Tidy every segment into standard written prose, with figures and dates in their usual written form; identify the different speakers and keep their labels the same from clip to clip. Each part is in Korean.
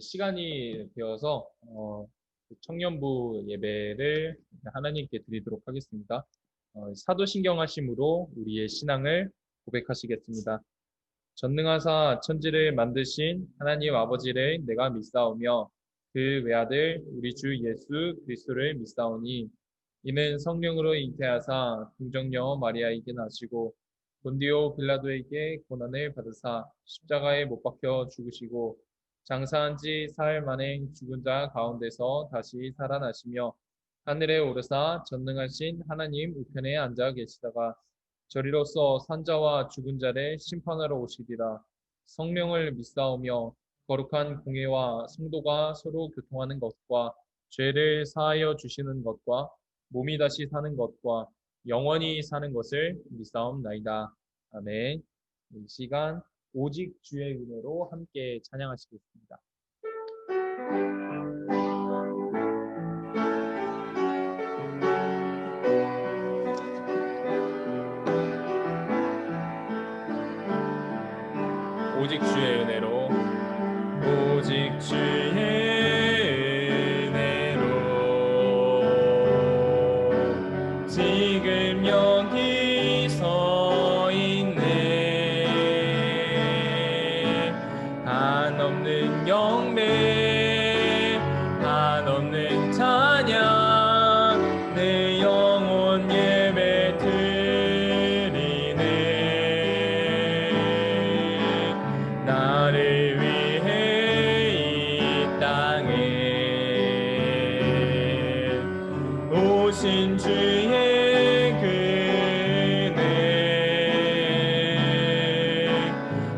Speaker 1: 시간이 되어서 청년부 예배를 하나님께 드리도록 하겠습니다. 사도신경하심으로 우리의 신앙을 고백하시겠습니다. 전능하사 천지를 만드신 하나님 아버지를 내가 믿사오며 그 외아들 우리 주 예수 그리스도를 믿사오니 이는 성령으로 잉태하사 동정녀 마리아에게 나시고 본디오 빌라도에게 고난을 받으사 십자가에 못 박혀 죽으시고 장사한 지 사흘 만에 죽은 자 가운데서 다시 살아나시며 하늘에 오르사 전능하신 하나님 우편에 앉아 계시다가 저리로서 산자와 죽은 자를 심판하러 오시리라. 성령을 믿사오며 거룩한 공회와 성도가 서로 교통하는 것과 죄를 사하여 주시는 것과 몸이 다시 사는 것과 영원히 사는 것을 믿사옵나이다. 아멘. 이 시간 오직 주의 은혜로 함께 찬양하시겠습니다. 오직 주의 은혜로, 오직 주의 은혜로 지금 여기 서 있네. 한없는 영배, 한없는 찬양, 내 영혼 예배 드리네. 나를 위해 이 땅에 오신 주의 그네,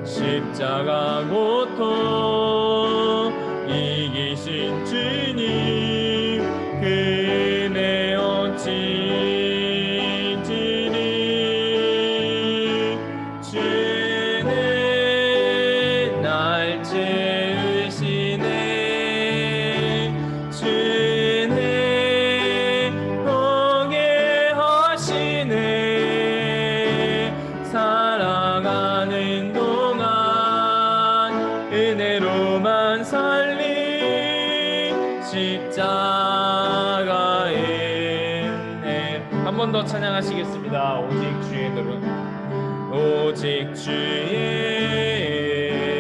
Speaker 1: 십자가 고통 이기신 주님 그네 어찌 지리. 주는 날 채우시네. 주는 보게 하시네. 살아가는 동안 은혜로만 살리 십자가의 은혜. 한 번 더 찬양하시겠습니다. 오직 주의 은혜로, 오직 주의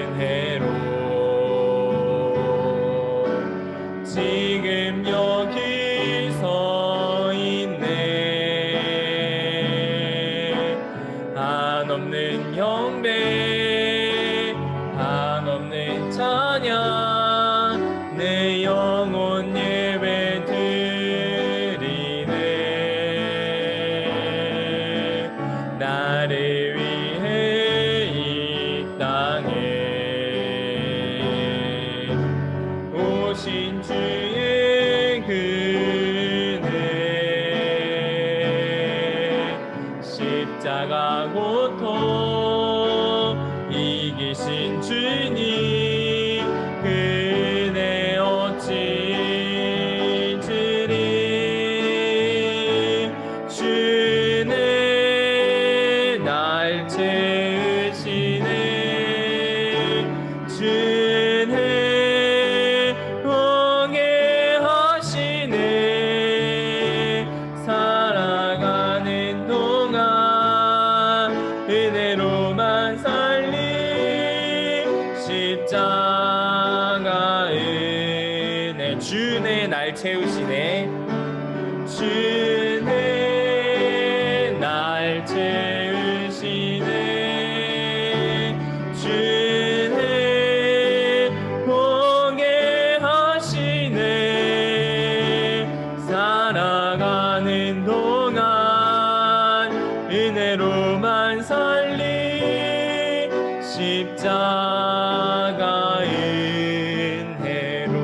Speaker 1: 은혜로 지금 여기 서 있네. 한없는 영배, 한없는 찬양, 내 영혼 예배 드리네. 나를 위해 이 땅에 오신 주의 그네, 십자가 고통 이기신 주님 그네 어찌 지리. 주는 날 채우시네. 주는 보게 하시네. 살아가는 동안 은혜로만 살리 십자가의 은혜. 주는 날 채우시네. 주는 날 채우시네. 주는 보게 하시네. 살아가는 동안 은혜로만 살리 십자가의 은혜로.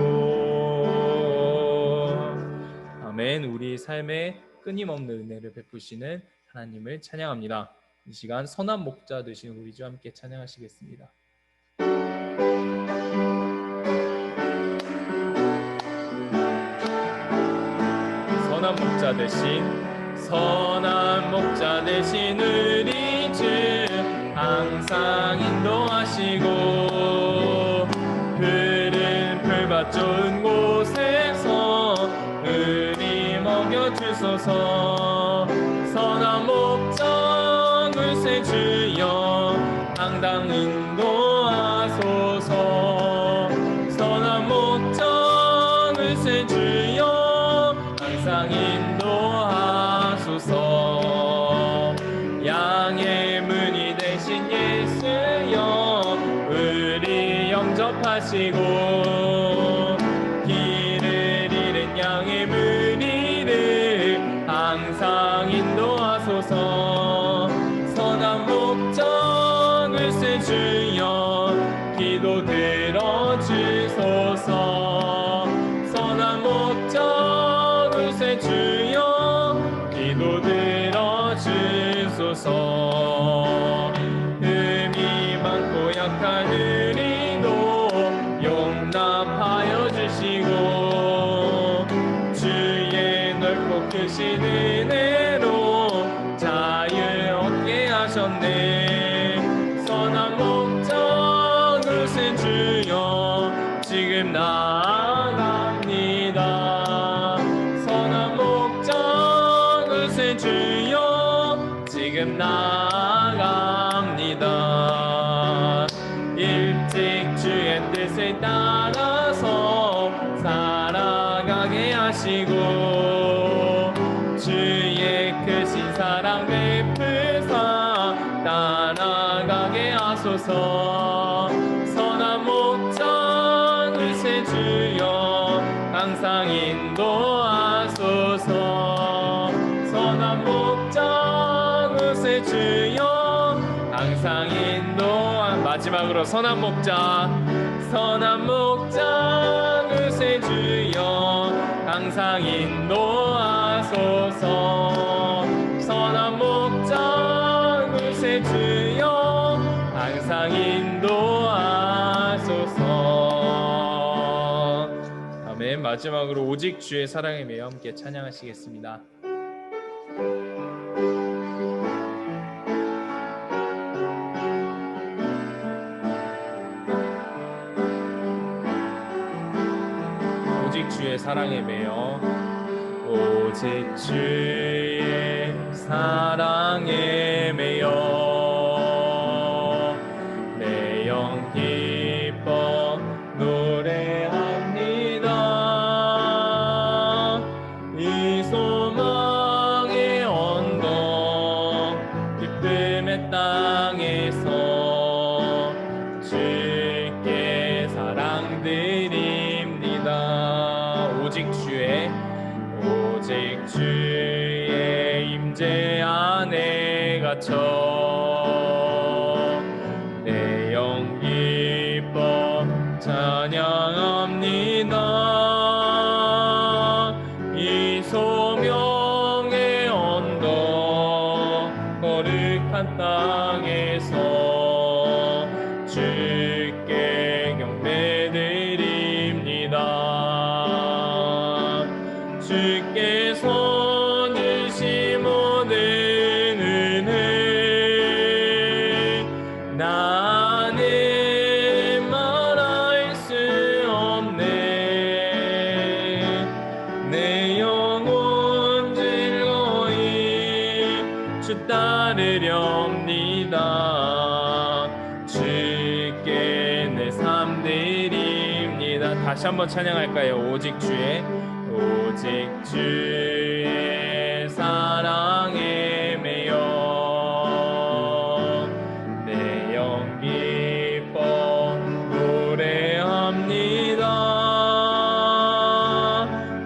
Speaker 1: 아멘. 우리 삶에 끊임없는 은혜를 베푸시는 하나님을 찬양합니다. 이 시간 선한 목자 되신 우리 주 함께 찬양하시겠습니다. 선한 목자 되신 우리 주 항상 인도하시고 푸른 풀 좋은 곳에서 우리 먹여주소서. 선한 목적을 세 주여 당당 인도하소서. 선한 목적을 세 주여 항상 인도하소서. 양의 문이 되신 예수여 우리 영접하시고 길을 잃은 양의 무리를 항상 인도하소서. 선한 목적을 세 주여 기도 들어주소서. 선한 목적을 세 주여 기도 들어주소서. 흠이 많고 약한 우리도 용납하여 주시고 주의 넓고 크신 은혜로 자유 얻게 하셨네. 선한 목적을 세 주여 지금 나아갑니다. 선한 목적을 세 주여 지금 나아갑니다. 일찍 주의 뜻을 따라서 살아가게 하시고 주의 크신 사랑 베푸사 따라가게 하소서. 선한 목적을 세 주여 항상 인도하소서. 선한 목적을 세 주여 항상 마지막으로 선한 목자. 선한 목자를 세 주여 항상 인도하소서. 선한 목자를 세 주여 항상 인도하소서. 아멘. 마지막으로 오직 주의 사랑에 매여 함께 찬양하시겠습니다. 오직 주의 사랑에 매여 오직 주의 사랑에 매여 내 영 기뻐 노래합니다. 이 소망의 언덕 기쁨의 땅에서 주께 사랑드립니다. 오직 주의 임재 안에 갇혀 내 영 기뻐 찬양합니다. 이 소명의 언덕 거룩한 땅에서 주께 경배드립니다. 주께서 주신 모든 은혜 나는 말할 수 없네. 내 영혼 즐거이 주 따르렵니다. 주께 내 삶 드립니다. 다시 한번 찬양할까요? 오직 주의 사랑에 매여 내 영 기뻐 노래합니다.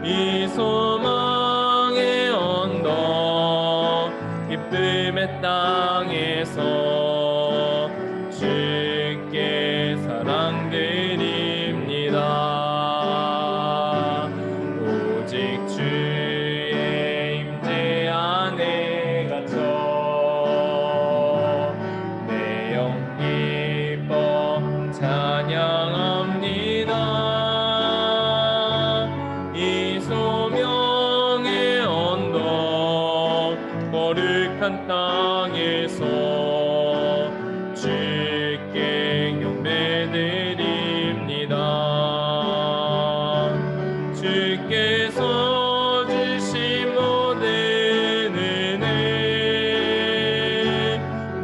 Speaker 1: 이 소망의 언덕 기쁨의 땅에서 주께 사랑드립니다. 주의 임재 안에 갇혀 내 영 기뻐 찬양합니다. 이 소명의 언덕 거룩한 땅에서 주께 경배드립니다. 주께서 주신 모든 은혜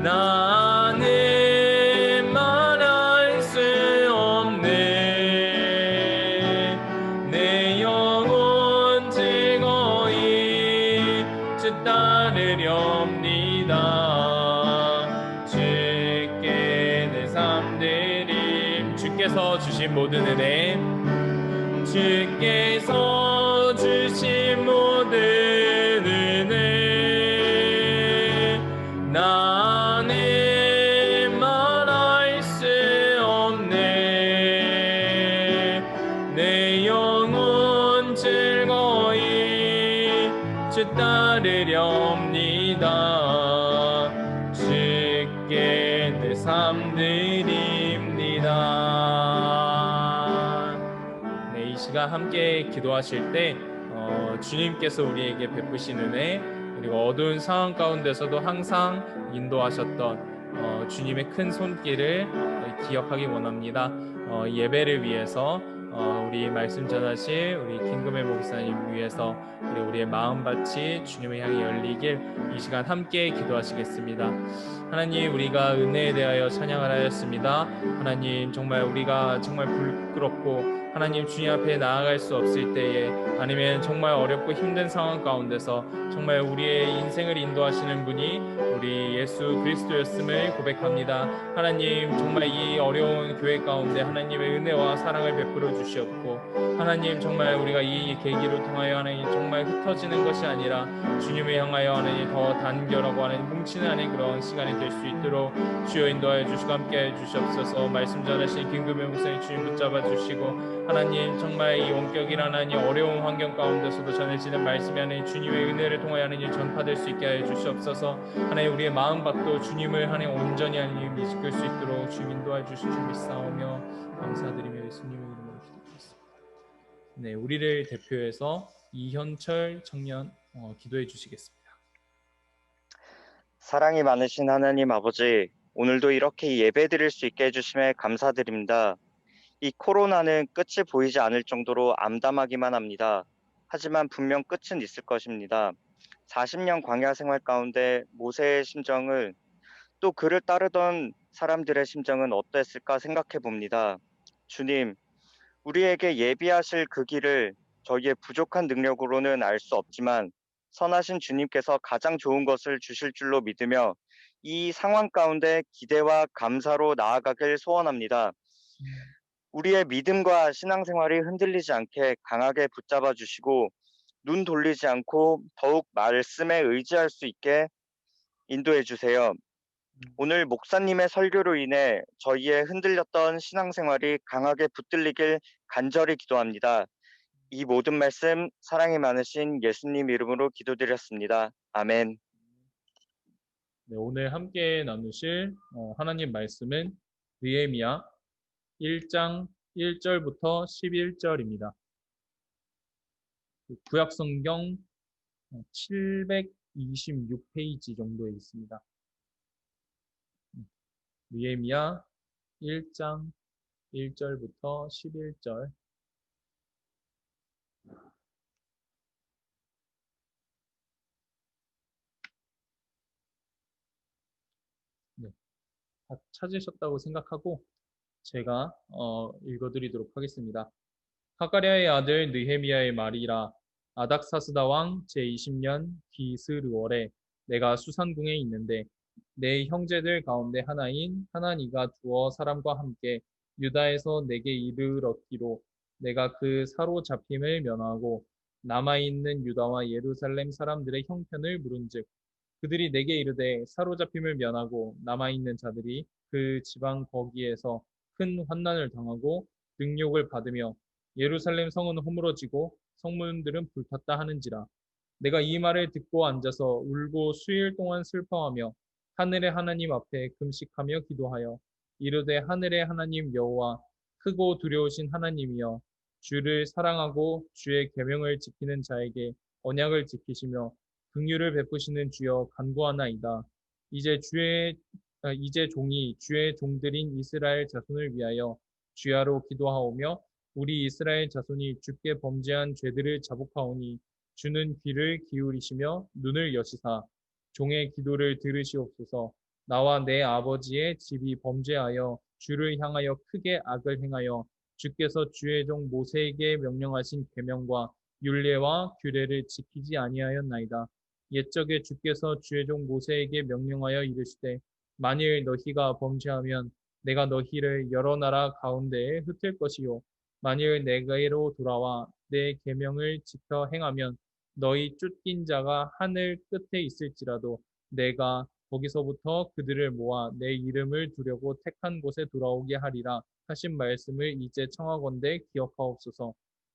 Speaker 1: 나는 말할 수 없네. 내 영혼 즐거이 주 따르렵니다. 주께 내 삶 드림. 주께서 주신 모든 은혜 주께서 주신 모든 은혜 나는 말할 수 없네. 내 영혼 즐거이 주 따르렵니다. 주께 내 삶 드립니다. 이 시간 함께 기도하실 때 주님께서 우리에게 베푸신 은혜 그리고 어두운 상황 가운데서도 항상 인도하셨던 주님의 큰 손길을 기억하기 원합니다. 예배를 위해서 우리 말씀 전하실 우리 김금혜 목사님 위해서 우리의 마음밭이 주님을 향해 열리길 이 시간 함께 기도하시겠습니다. 하나님, 우리가 은혜에 대하여 찬양을 하였습니다. 하나님, 정말 우리가 정말 부끄럽고 하나님 주님 앞에 나아갈 수 없을 때에 아니면 정말 어렵고 힘든 상황 가운데서 정말 우리의 인생을 인도하시는 분이 우리 예수 그리스도였음을 고백합니다. 하나님, 정말 이 어려운 교회 가운데 하나님의 은혜와 사랑을 베풀어 주시옵고 하나님, 정말 우리가 이 계기로 통하여 하나님 정말 흩어지는 것이 아니라 주님을 향하여 하나님 더 단결하고 하나님 뭉치는 하나님 그런 시간이 될 수 있도록 주여 인도하여 주시고 함께해 주시옵소서. 말씀 전하신 김금혜 목사님 주님 붙잡아 주시고 하나님, 정말 이 원격이라 하나님 어려운 환경 가운데서도 전해지는 말씀이 하나님 주님의 은혜를 통하여 하나님 전파될 수 있게 하여 주시옵소서. 하나님, 우리의 마음밭도 주님을 하나님 온전히 하나님 이끌 수 있도록 주님 인도하여 주실 줄 믿사오며 감사드리며 예수님의 이름으로 기도드렸습니다. 네, 우리를 대표해서 이현철 청년 기도해 주시겠습니다.
Speaker 2: 사랑이 많으신 하나님 아버지, 오늘도 이렇게 예배드릴 수 있게 해주심에 감사드립니다. 이 코로나는 끝이 보이지 않을 정도로 암담하기만 합니다. 하지만 분명 끝은 있을 것입니다. 40년 광야 생활 가운데 모세의 심정을 또 그를 따르던 사람들의 심정은 어땠을까 생각해 봅니다. 주님, 우리에게 예비하실 그 길을 저희의 부족한 능력으로는 알 수 없지만 선하신 주님께서 가장 좋은 것을 주실 줄로 믿으며 이 상황 가운데 기대와 감사로 나아가길 소원합니다. 우리의 믿음과 신앙생활이 흔들리지 않게 강하게 붙잡아 주시고 눈 돌리지 않고 더욱 말씀에 의지할 수 있게 인도해 주세요. 오늘 목사님의 설교로 인해 저희의 흔들렸던 신앙생활이 강하게 붙들리길 간절히 기도합니다. 이 모든 말씀 사랑이 많으신 예수님 이름으로 기도드렸습니다. 아멘.
Speaker 1: 네, 오늘 함께 나누실 하나님 말씀은 느헤미야 1장 1절부터 11절입니다. 구약성경 726페이지 정도에 있습니다. 느헤미야 1장 1절부터 11절. 네, 다 찾으셨다고 생각하고 제가 읽어드리도록 하겠습니다. 하가랴의 아들 느헤미야의 말이라. 아닥사스다 왕 제20년 기스르월에 내가 수산궁에 있는데 내 형제들 가운데 하나인 하나니가 두어 사람과 함께 유다에서 내게 이르렀기로 내가 그 사로잡힘을 면하고 남아있는 유다와 예루살렘 사람들의 형편을 물은즉 그들이 내게 이르되 사로잡힘을 면하고 남아있는 자들이 그 지방 거기에서 큰 환난을 당하고 능욕을 받으며 예루살렘 성은 허물어지고 성문들은 불탔다 하는지라. 내가 이 말을 듣고 앉아서 울고 수일 동안 슬퍼하며 하늘의 하나님 앞에 금식하며 기도하여 이르되 하늘의 하나님 여호와 크고 두려우신 하나님이여 주를 사랑하고 주의 계명을 지키는 자에게 언약을 지키시며 긍휼을 베푸시는 주여 간구하나이다. 이제 종이 주의 종들인 이스라엘 자손을 위하여 주야로 기도하오며 우리 이스라엘 자손이 주께 범죄한 죄들을 자복하오니 주는 귀를 기울이시며 눈을 여시사 종의 기도를 들으시옵소서. 나와 내 아버지의 집이 범죄하여 주를 향하여 크게 악을 행하여 주께서 주의 종 모세에게 명령하신 계명과 율례와 규례를 지키지 아니하였나이다. 옛적에 주께서 주의 종 모세에게 명령하여 이르시되 만일 너희가 범죄하면 내가 너희를 여러 나라 가운데에 흩을 것이요 만일 내게로 돌아와 내 계명을 지켜 행하면 너희 쫓긴 자가 하늘 끝에 있을지라도 내가 거기서부터 그들을 모아 내 이름을 두려고 택한 곳에 돌아오게 하리라 하신 말씀을 이제 청하건대 기억하옵소서.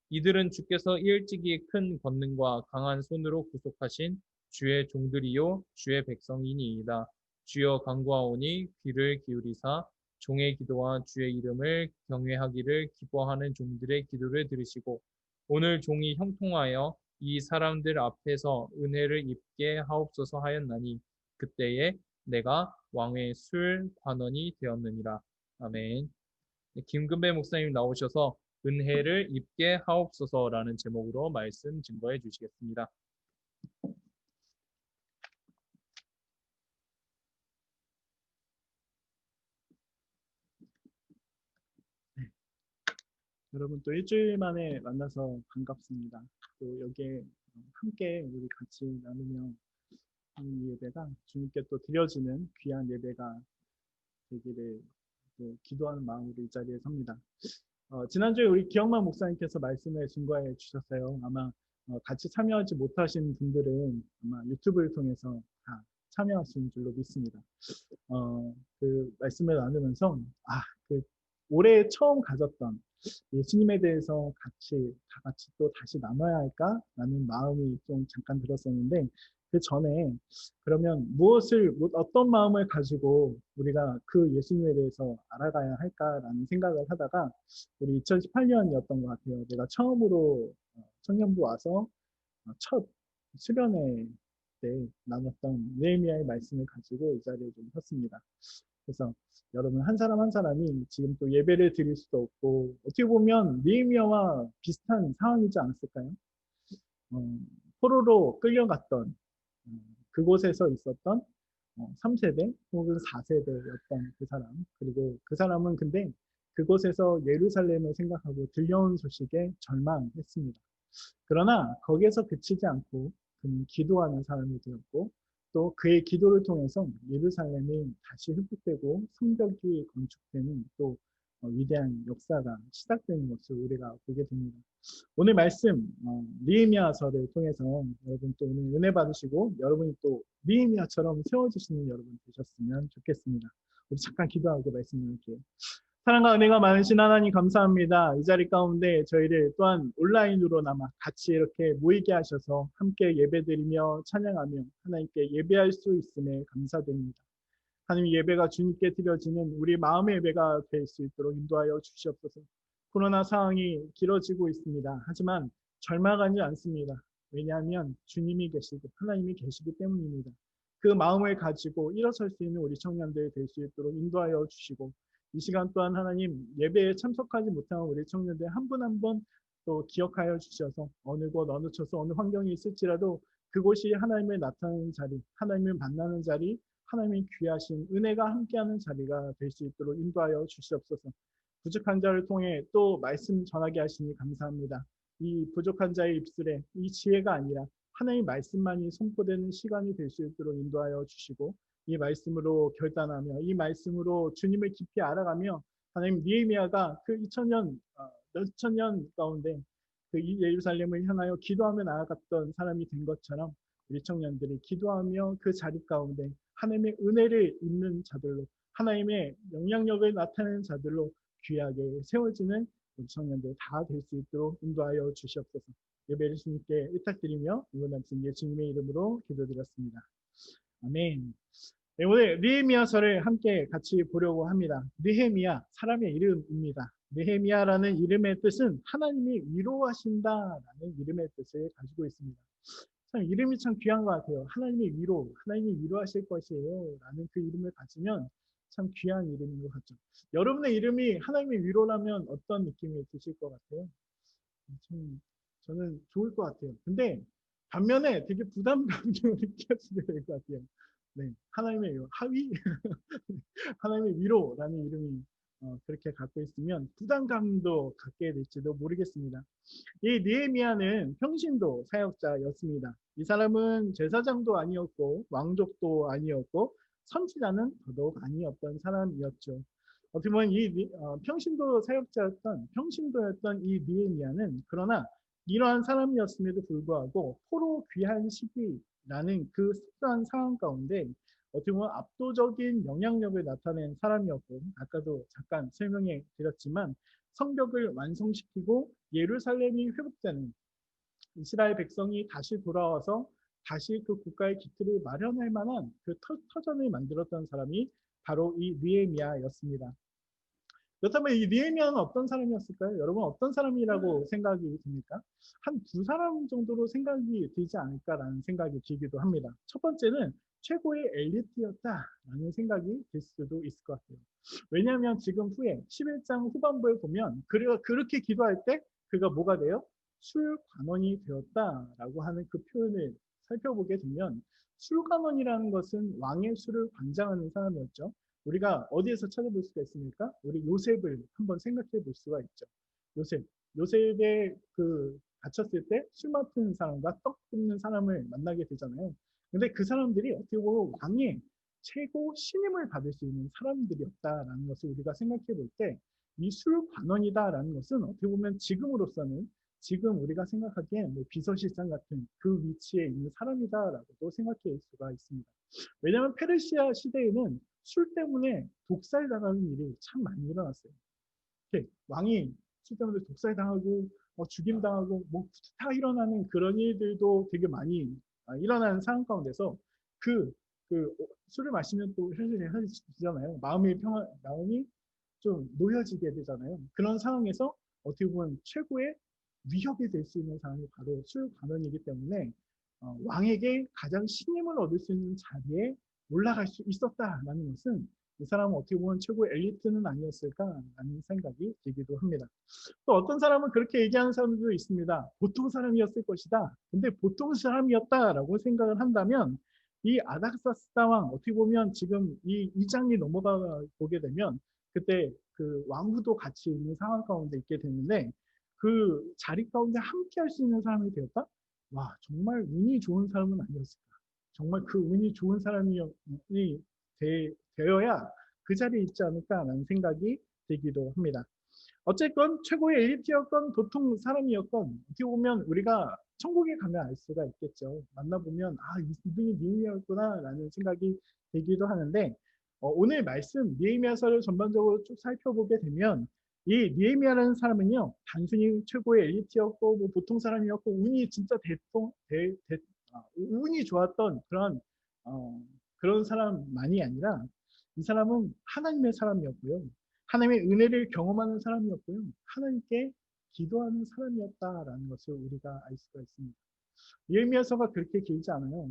Speaker 1: 이들은 주께서 일찍이 큰 권능과 강한 손으로 구속하신 주의 종들이요 주의 백성이니이다. 주여 간구하오니 귀를 기울이사 종의 기도와 주의 이름을 경외하기를 기뻐하는 종들의 기도를 들으시고 오늘 종이 형통하여 이 사람들 앞에서 은혜를 입게 하옵소서 하였나니 그때에 내가 왕의 술 관원이 되었느니라. 아멘. 네, 김금배 목사님 나오셔서 은혜를 입게 하옵소서라는 제목으로 말씀 증거해 주시겠습니다.
Speaker 3: 여러분 또 일주일 만에 만나서 반갑습니다. 또 여기에 함께 우리 같이 나누며 이 예배가 주님께 또 드려지는 귀한 예배가 되기를 또 기도하는 마음으로 이 자리에 섭니다. 지난주에 우리 기영만 목사님께서 말씀을 증거해 주셨어요. 아마 같이 참여하지 못하신 분들은 아마 유튜브를 통해서 다 참여하시는 줄로 믿습니다. 그 말씀을 나누면서 그 올해 처음 가졌던 예수님에 대해서 다 같이 또 다시 나눠야 할까라는 마음이 좀 잠깐 들었었는데 그 전에 그러면 어떤 마음을 가지고 우리가 그 예수님에 대해서 알아가야 할까라는 생각을 하다가 우리 2018년이었던 것 같아요. 내가 처음으로 청년부 와서 첫 수련회 때 나눴던 느헤미야의 말씀을 가지고 이 자리에 좀 섰습니다. 그래서 여러분 한 사람 한 사람이 지금 또 예배를 드릴 수도 없고 어떻게 보면 느헤미야와 비슷한 상황이지 않았을까요? 포로로 끌려갔던 그곳에서 있었던 3세대 혹은 4세대였던 그 사람 그리고 그 사람은 근데 그곳에서 예루살렘을 생각하고 들려온 소식에 절망했습니다. 그러나 거기에서 그치지 않고 그는 기도하는 사람이 되었고 또 그의 기도를 통해서 예루살렘이 다시 회복되고 성벽이 건축되는 또 위대한 역사가 시작되는 것을 우리가 보게 됩니다. 오늘 말씀 느헤미야서를 통해서 여러분 또 오늘 은혜 받으시고 여러분이 또 느헤미야처럼 세워지시는 여러분 되셨으면 좋겠습니다. 우리 잠깐 기도하고 말씀 나눌게요. 사랑과 은혜가 많으신 하나님 감사합니다. 이 자리 가운데 저희를 또한 온라인으로나마 같이 이렇게 모이게 하셔서 함께 예배드리며 찬양하며 하나님께 예배할 수 있음에 감사드립니다. 하나님 예배가 주님께 드려지는 우리 마음의 예배가 될 수 있도록 인도하여 주시옵소서. 코로나 상황이 길어지고 있습니다. 하지만 절망하지 않습니다. 왜냐하면 주님이 계시고 하나님이 계시기 때문입니다. 그 마음을 가지고 일어설 수 있는 우리 청년들이 될 수 있도록 인도하여 주시고 이 시간 또한 하나님 예배에 참석하지 못한 우리 청년들 한 분 한 분 또 기억하여 주셔서 어느 곳 어느 처소 어느 환경이 있을지라도 그곳이 하나님을 나타내는 자리 하나님을 만나는 자리 하나님의 귀하신 은혜가 함께하는 자리가 될 수 있도록 인도하여 주시옵소서. 부족한 자를 통해 또 말씀 전하게 하시니 감사합니다. 이 부족한 자의 입술에 이 지혜가 아니라 하나님의 말씀만이 선포되는 시간이 될 수 있도록 인도하여 주시고 이 말씀으로 결단하며 이 말씀으로 주님을 깊이 알아가며 하나님 느헤미야가 그 2000년 몇천 년 가운데 그 예루살렘을 향하여 기도하며 나아갔던 사람이 된 것처럼 우리 청년들이 기도하며 그 자리 가운데 하나님의 은혜를 입는 자들로 하나님의 영향력을 나타내는 자들로 귀하게 세워지는 우리 청년들 다 될 수 있도록 인도하여 주시옵소서. 예배를 주님께 의탁드리며 이번 말씀 예수님의 이름으로 기도드렸습니다. 아멘. 네, 오늘 느헤미야서를 함께 같이 보려고 합니다. 느헤미야 사람의 이름입니다. 느헤미야라는 이름의 뜻은 하나님이 위로하신다라는 이름의 뜻을 가지고 있습니다. 참 이름이 참 귀한 것 같아요. 하나님이 위로하실 것이에요 라는 그 이름을 가지면 참 귀한 이름인 것 같죠. 여러분의 이름이 하나님의 위로라면 어떤 느낌이 드실 것 같아요? 참, 저는 좋을 것 같아요. 근데 반면에 되게 부담감도 느껴지게 될 것 같아요. 네, 하나님의 위로, 하위? 하나님의 위로라는 이름이 그렇게 갖고 있으면 부담감도 갖게 될지도 모르겠습니다. 이 느헤미야는 평신도 사역자였습니다. 이 사람은 제사장도 아니었고 왕족도 아니었고 선지자는 더더욱 아니었던 사람이었죠. 어떻게 보면 평신도 사역자였던 평신도였던 이 느헤미야는 그러나 이러한 사람이었음에도 불구하고 포로 귀한 시기라는 그 특수한 상황 가운데 어떻게 보면 압도적인 영향력을 나타낸 사람이었고 아까도 잠깐 설명해 드렸지만 성벽을 완성시키고 예루살렘이 회복되는 이스라엘 백성이 다시 돌아와서 다시 그 국가의 기틀을 마련할 만한 그 터전을 만들었던 사람이 바로 이 느헤미야였습니다. 그렇다면 이 느헤미야는 어떤 사람이었을까요? 여러분 어떤 사람이라고 생각이 듭니까? 한 두 사람 정도로 생각이 들지 않을까라는 생각이 들기도 합니다. 첫 번째는 최고의 엘리트였다라는 생각이 들 수도 있을 것 같아요. 왜냐하면 지금 후에 11장 후반부에 보면 그가 그렇게 기도할 때 그가 뭐가 돼요? 술관원이 되었다라고 하는 그 표현을 살펴보게 되면 술관원이라는 것은 왕의 술을 관장하는 사람이었죠. 우리가 어디에서 찾아볼 수가 있습니까? 우리 요셉을 한번 생각해 볼 수가 있죠. 요셉의 그 갇혔을 때 술 맡은 사람과 떡 굽는 사람을 만나게 되잖아요. 근데 그 사람들이 어떻게 보면 왕의 최고 신임을 받을 수 있는 사람들이었다라는 것을 우리가 생각해 볼 때 이 술관원이다라는 것은 어떻게 보면 지금으로서는 지금 우리가 생각하기엔 뭐 비서실장 같은 그 위치에 있는 사람이다라고도 생각할 수가 있습니다. 왜냐하면 페르시아 시대에는 술 때문에 독살당하는 일이 참 많이 일어났어요. 왕이 술 때문에 독살당하고 죽임당하고 뭐 다 일어나는 그런 일들도 되게 많이 일어나는 상황 가운데서 그, 술을 마시면 또 현실이잖아요. 마음이 좀 놓여지게 되잖아요. 그런 상황에서 어떻게 보면 최고의 위협이 될 수 있는 사람이 바로 술관원이기 때문에 왕에게 가장 신임을 얻을 수 있는 자리에 올라갈 수 있었다라는 것은 이 사람은 어떻게 보면 최고의 엘리트는 아니었을까라는 생각이 들기도 합니다. 또 어떤 사람은 그렇게 얘기하는 사람들도 있습니다. 보통 사람이었을 것이다. 근데 보통 사람이었다라고 생각을 한다면 이 아닥사스다 왕 어떻게 보면 지금 이 장이 넘어가 보게 되면 그때 그 왕후도 같이 있는 상황 가운데 있게 되는데 그 자리 가운데 함께 할 수 있는 사람이 되었다? 와, 정말 운이 좋은 사람은 아니었을까? 정말 그 운이 좋은 사람이 되어야 그 자리에 있지 않을까라는 생각이 들기도 합니다. 어쨌건 최고의 엘리트였건 보통 사람이었건 어떻게 보면 우리가 천국에 가면 알 수가 있겠죠. 만나보면 이분이 니에미아였구나라는 생각이 들기도 하는데 오늘 말씀 느헤미야서를 전반적으로 쭉 살펴보게 되면 이 느헤미야라는 사람은요 단순히 최고의 엘리트였고 뭐 보통 사람이었고 운이 진짜 운이 좋았던 그런 사람만이 아니라 이 사람은 하나님의 사람이었고요. 하나님의 은혜를 경험하는 사람이었고요. 하나님께 기도하는 사람이었다라는 것을 우리가 알 수가 있습니다. 예레미야서가 그렇게 길지 않아요.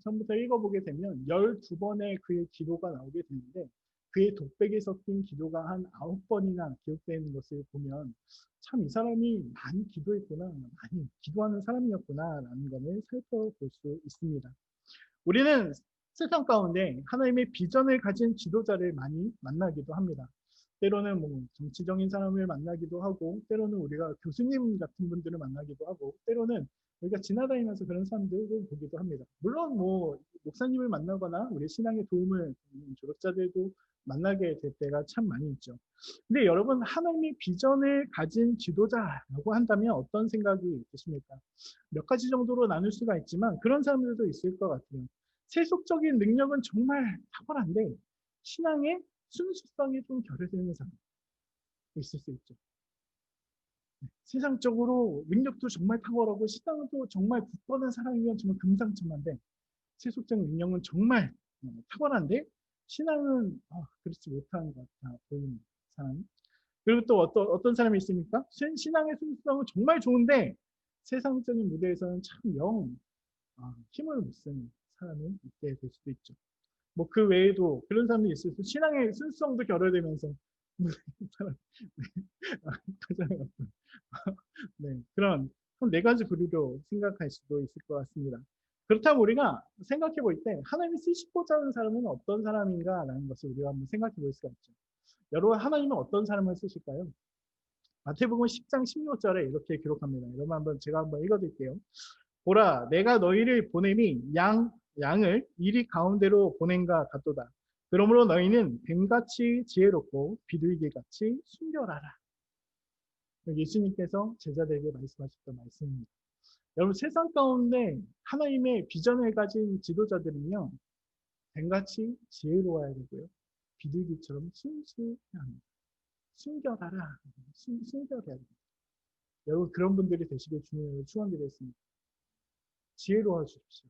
Speaker 3: 처음부터 읽어보게 되면 12번의 그의 기도가 나오게 되는데 그의 독백에 섞인 기도가 한 9번이나 기록되어 있는 것을 보면 참 이 사람이 많이 기도했구나, 많이 기도하는 사람이었구나 라는 것을 살펴볼 수 있습니다. 우리는 세상 가운데 하나님의 비전을 가진 지도자를 많이 만나기도 합니다. 때로는 뭐 정치적인 사람을 만나기도 하고, 때로는 우리가 교수님 같은 분들을 만나기도 하고, 때로는 우리가 지나다니면서 그런 사람들을 보기도 합니다. 물론 뭐 목사님을 만나거나 우리 신앙에 도움을 주는 졸업자들도 만나게 될 때가 참 많이 있죠. 근데 여러분 하나님의 비전을 가진 지도자라고 한다면 어떤 생각이 드십니까? 몇 가지 정도로 나눌 수가 있지만 그런 사람들도 있을 것 같아요. 세속적인 능력은 정말 탁월한데 신앙의 순수성이 좀 결여되는 사람이 있을 수 있죠. 세상적으로 능력도 정말 탁월하고 신앙도 정말 굳건한 사람이면 정말 금상첨화인데 세속적 능력은 정말 탁월한데 신앙은 그렇지 못한 것 같아 보이는 사람. 그리고 또 어떤 사람이 있습니까? 신앙의 순수성은 정말 좋은데 세상적인 무대에서는 참 힘을 못 쓰는 사람이 있게 될 수도 있죠. 뭐 그 외에도 그런 사람들이 있어요. 신앙의 순수성도 결여되면서 가장 어떤 네, 그런 한 네 가지 부류로 생각할 수도 있을 것 같습니다. 그렇다면 우리가 생각해 볼 때 하나님이 쓰시고자 하는 사람은 어떤 사람인가라는 것을 우리가 한번 생각해 볼 수가 있죠. 여러분 하나님은 어떤 사람을 쓰실까요? 마태복음 10장 16절에 이렇게 기록합니다. 여러분 제가 한번 읽어드릴게요. 보라, 내가 너희를 보냄이 양을 이리 가운데로 보낸가 같도다. 그러므로 너희는 뱀같이 지혜롭고 비둘기같이 순결하라. 예수님께서 제자들에게 말씀하셨던 말씀입니다. 여러분 세상 가운데 하나님의 비전을 가진 지도자들은요. 뱀같이 지혜로워야 되고요. 비둘기처럼 순수해야 합니다. 순결하라. 순결해야 됩니다. 여러분 그런 분들이 되시길 주님으로 축원드리겠습니다. 지혜로워지십시오.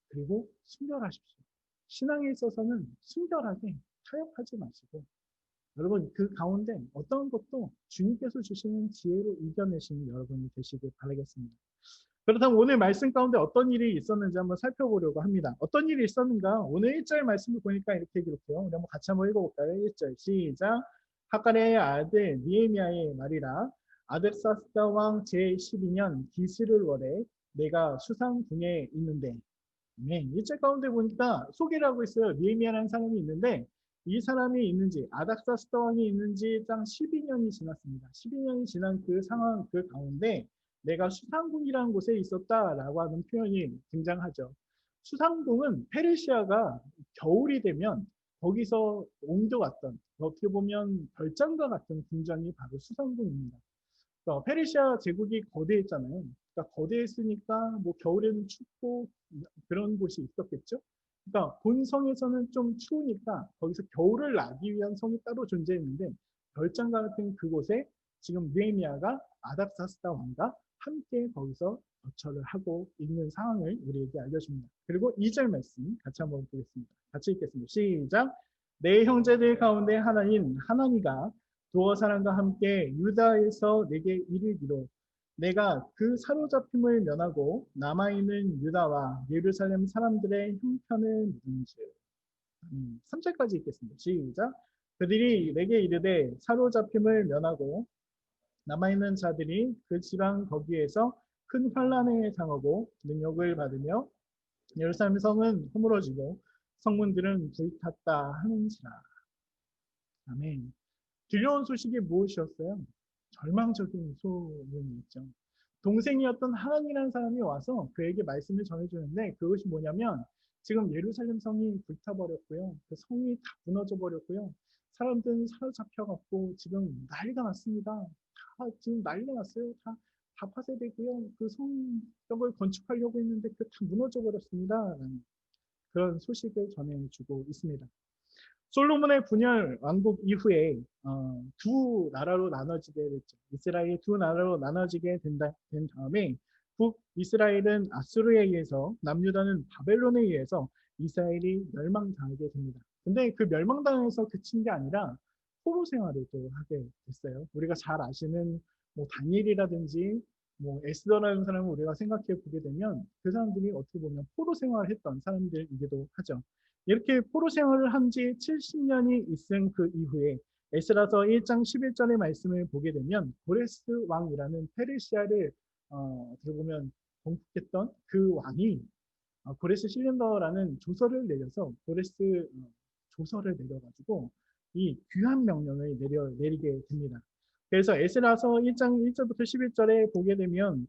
Speaker 3: 그리고 순결하십시오. 신앙에 있어서는 순결하게 타협하지 마시고 여러분 그 가운데 어떤 것도 주님께서 주시는 지혜로 이겨내시는 여러분이 되시길 바라겠습니다. 그렇다면 오늘 말씀 가운데 어떤 일이 있었는지 한번 살펴보려고 합니다. 어떤 일이 있었는가? 오늘 1절 말씀을 보니까 이렇게 기록해요. 우리 한번 같이 한번 읽어볼까요? 1절 시작. 하가랴의 아들 니에미야의 말이라. 아덱사스다 왕 제12년 기스를 월에 내가 수상궁에 있는데 네, 1절 가운데 보니까 소개를 하고 있어요. 니에미야라는 사람이 있는데 이 사람이 있는지 아닥사스다 왕이 있는지 딱 12년이 지났습니다. 12년이 지난 그 상황 그 가운데 내가 수상궁이라는 곳에 있었다라고 하는 표현이 등장하죠. 수상궁은 페르시아가 겨울이 되면 거기서 옮겨왔던 어떻게 보면 별장과 같은 궁전이 바로 수상궁입니다. 그러니까 페르시아 제국이 거대했잖아요. 그러니까 거대했으니까 뭐 겨울에는 춥고 그런 곳이 있었겠죠. 그러니까 본성에서는 좀 추우니까 거기서 겨울을 나기 위한 성이 따로 존재했는데 별장과 같은 그곳에 지금 느헤미야가 아닥사스다 왕과 함께 거기서 거처를 하고 있는 상황을 우리에게 알려줍니다. 그리고 2절 말씀 같이 한번 보겠습니다. 같이 읽겠습니다. 시작. 내 형제들 가운데 하나인 하나니가 두어 사람과 함께 유다에서 내게 이르기로 내가 그 사로잡힘을 면하고 남아있는 유다와 예루살렘 사람들의 형편을 묻은즉 3절까지 읽겠습니다. 시작. 그들이 내게 이르되 사로잡힘을 면하고 남아있는 자들이 그 지방 거기에서 큰 환난에 당하고 능력을 받으며 예루살렘 성은 허물어지고 성문들은 불탔다 하는지라. 아멘. 들려온 소식이 무엇이었어요? 절망적인 소문이었죠. 동생이었던 하나님이라는 사람이 와서 그에게 말씀을 전해주는데 그것이 뭐냐면 지금 예루살렘 성이 불타버렸고요. 그 성이 다 무너져 버렸고요. 사람들은 사로잡혀갖고 지금 난리가 났습니다. 다 지금 난리가 났어요. 다 파쇄되고요. 그 성벽을 건축하려고 했는데 그 다 무너져 버렸습니다. 라는 그런 소식을 전해주고 있습니다. 솔로몬의 분열 왕국 이후에 두 나라로 나눠지게 됐죠. 이스라엘이 두 나라로 나눠지게 된 다음에 북이스라엘은 아수르에 의해서 남유다는 바벨론에 의해서 이스라엘이 멸망당하게 됩니다. 근데 그 멸망당해서 그친 게 아니라 포로 생활을 또 하게 됐어요. 우리가 잘 아시는 뭐 다니엘이라든지 뭐 에스더라는 사람을 우리가 생각해 보게 되면 그 사람들이 어떻게 보면 포로 생활을 했던 사람들이기도 하죠. 이렇게 포로 생활을 한 지 70년이 있은 그 이후에 에스라서 1장 11절의 말씀을 보게 되면 고레스 왕이라는 페르시아를 어떻게 보면 공격했던 그 왕이 고레스 실린더라는 조서를 내려서 고레스 조서를 내려가지고 이 귀환 명령을 내리게 됩니다. 그래서 에스라서 1장 1절부터 11절에 보게 되면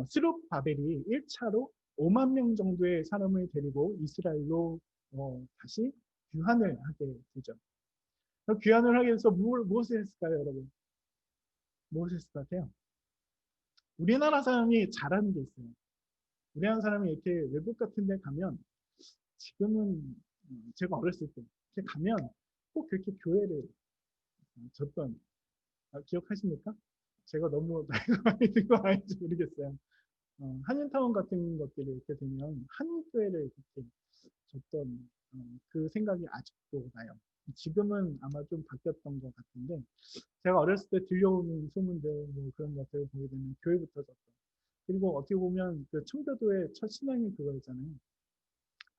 Speaker 3: 스룹바벨이 1차로 5만 명 정도의 사람을 데리고 이스라엘로 다시 귀환을 하게 되죠. 귀환을 하게 돼서 무엇을 했을까요, 여러분? 무엇을 했을 것 같아요? 우리나라 사람이 잘하는 게 있어요. 우리나라 사람이 이렇게 외국 같은 데 가면 지금은 제가 어렸을 때 이렇게 가면 꼭 그렇게 교회를 줬던 기억하십니까? 제가 너무 나이가 많이 든 거 아닌지 모르겠어요. 한인타운 같은 것들이 이렇게 되면 한인교회를 이렇게 줬던 그 생각이 아직도 나요. 지금은 아마 좀 바뀌었던 것 같은데 제가 어렸을 때 들려오는 소문들 뭐 그런 것들을 보게 되면 교회부터 줬던 그리고 어떻게 보면 그 청교도의 첫 신앙이 그거였잖아요.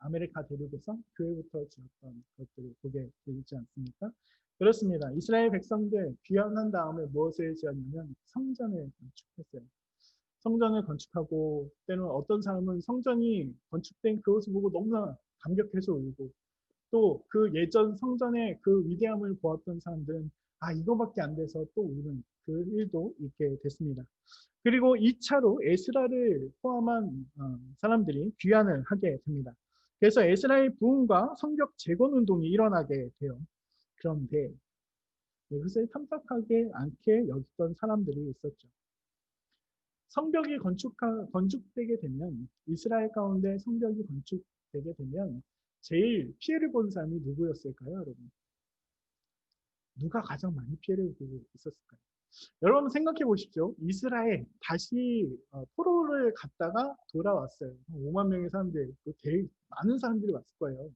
Speaker 3: 아메리카 대륙에서 교회부터 지었던 것들을 보게 되지 않습니까? 그렇습니다. 이스라엘 백성들 귀환한 다음에 무엇을 지었냐면 성전을 건축했어요. 성전을 건축하고 때는 어떤 사람은 성전이 건축된 그것을 보고 너무나 감격해서 울고 또 그 예전 성전의 그 위대함을 보았던 사람들은 아 이거밖에 안 돼서 또 우는 그 일도 있게 됐습니다. 그리고 2차로 에스라를 포함한 사람들이 귀환을 하게 됩니다. 그래서 에스라의 부흥과 성벽 재건 운동이 일어나게 돼요. 그런데 이것을 탐탁하게 않게 여기던 사람들이 있었죠. 성벽이 건축되게 되면 이스라엘 가운데 성벽이 건축되게 되면 제일 피해를 본 사람이 누구였을까요, 여러분? 누가 가장 많이 피해를 보고 있었을까요? 여러분 생각해 보십시오. 이스라엘 다시 포로를 갔다가 돌아왔어요. 5만 명의 사람들, 되게 많은 사람들이 왔을 거예요.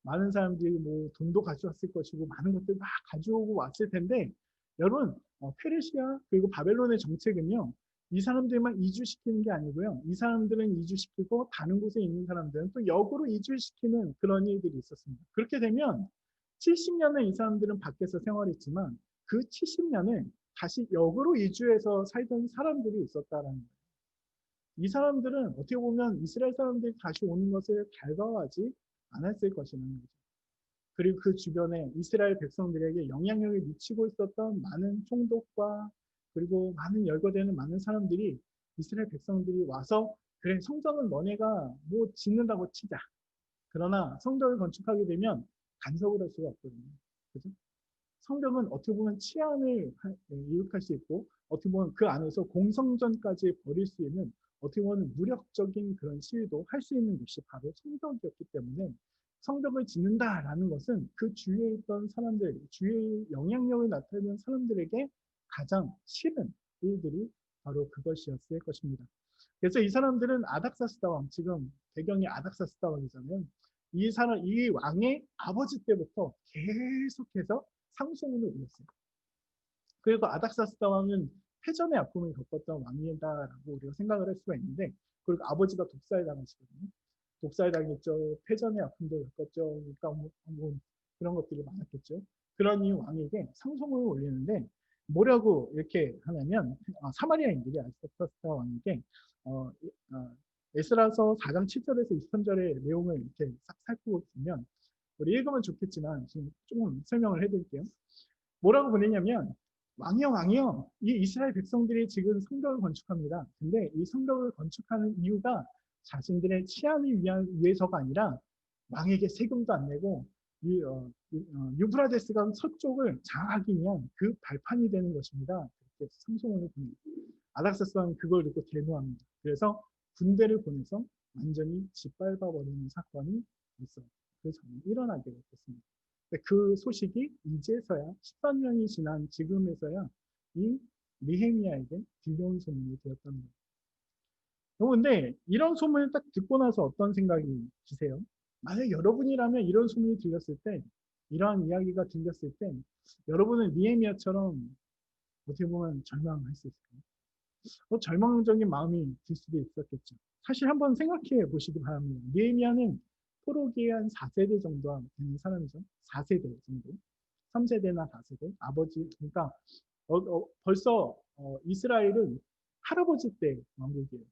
Speaker 3: 많은 사람들이 뭐 돈도 가져왔을 것이고 많은 것들 막 가져오고 왔을 텐데 여러분 페르시아 그리고 바벨론의 정책은요. 이 사람들만 이주시키는 게 아니고요. 이 사람들은 이주시키고 다른 곳에 있는 사람들은 또 역으로 이주시키는 그런 일들이 있었습니다. 그렇게 되면 70년을 이 사람들은 밖에서 생활했지만 그 70년을 다시 역으로 이주해서 살던 사람들이 있었다라는 거예요. 이 사람들은 어떻게 보면 이스라엘 사람들이 다시 오는 것을 갈망하지 않았을 것이라는 거죠. 그리고 그 주변에 이스라엘 백성들에게 영향력을 미치고 있었던 많은 총독과 그리고 많은 열거되는 많은 사람들이 이스라엘 백성들이 와서 그래 성전은 너네가 뭐 짓는다고 치자. 그러나 성전을 건축하게 되면 간섭을 할 수가 없거든요. 그죠? 성경은 어떻게 보면 치안을 이룩할 수 있고 어떻게 보면 그 안에서 공성전까지 벌일 수 있는 어떻게 보면 무력적인 그런 시위도 할 수 있는 곳이 바로 성벽이었기 때문에 성벽을 짓는다라는 것은 그 주위에 있던 사람들, 주위의 영향력을 나타내는 사람들에게 가장 싫은 일들이 바로 그것이었을 것입니다. 그래서 이 사람들은 아닥사스다 왕, 지금 배경이 아닥사스다 왕이잖아요. 이 왕의 아버지 때부터 계속해서 상소문을 올렸어요. 그리고 아닥사스다 왕은 패전의 아픔을 겪었던 왕이다라고 우리가 생각을 할 수가 있는데, 그리고 아버지가 독사에 당하시거든요. 독사에 당했죠. 패전의 아픔도 겪었죠. 그러니까 뭐 그런 것들이 많았겠죠. 그런 이 왕에게 상소문을 올리는데 뭐라고 이렇게 하냐면 사마리아인들이 아닥사스다 왕에게 어, 에스라서 4장 7절에서 23절의 내용을 이렇게 싹 살펴보면 우리 읽으면 좋겠지만 지금 조금 설명을 해드릴게요. 뭐라고 보내냐면 왕이여 왕이여 이 이스라엘 백성들이 지금 성벽을 건축합니다. 근데 이 성벽을 건축하는 이유가 자신들의 치안을 위해서가 아니라 왕에게 세금도 안 내고 유프라데스강 서쪽을 장악하기 위한 그 발판이 되는 것입니다. 그렇게 상소문을 보냅니다. 아닥사스 왕은 그걸 듣고 대노합니다. 그래서 군대를 보내서 완전히 짓밟아버리는 사건이 있어요. 그 전에 일어나게 됐습니다. 그 소식이 이제서야 13년이 지난 지금에서야 이 느헤미야에게 들려온 소문이 되었다는 거예요. 그런데 이런 소문을 딱 듣고 나서 어떤 생각이 드세요? 만약 여러분이라면 이런 소문이 들렸을 때, 이러한 이야기가 들렸을 때, 여러분은 느헤미야처럼 어떻게 보면 절망할 수 있을까요? 절망적인 마음이 들 수도 있었겠죠. 사실 한번 생각해 보시기 바랍니다. 느헤미야는 포로기의 한 4세대 정도 되는 사람이죠. 4세대 정도. 3세대나 4세대. 아버지, 그러니까 벌써 이스라엘은 할아버지 때 왕국이에요.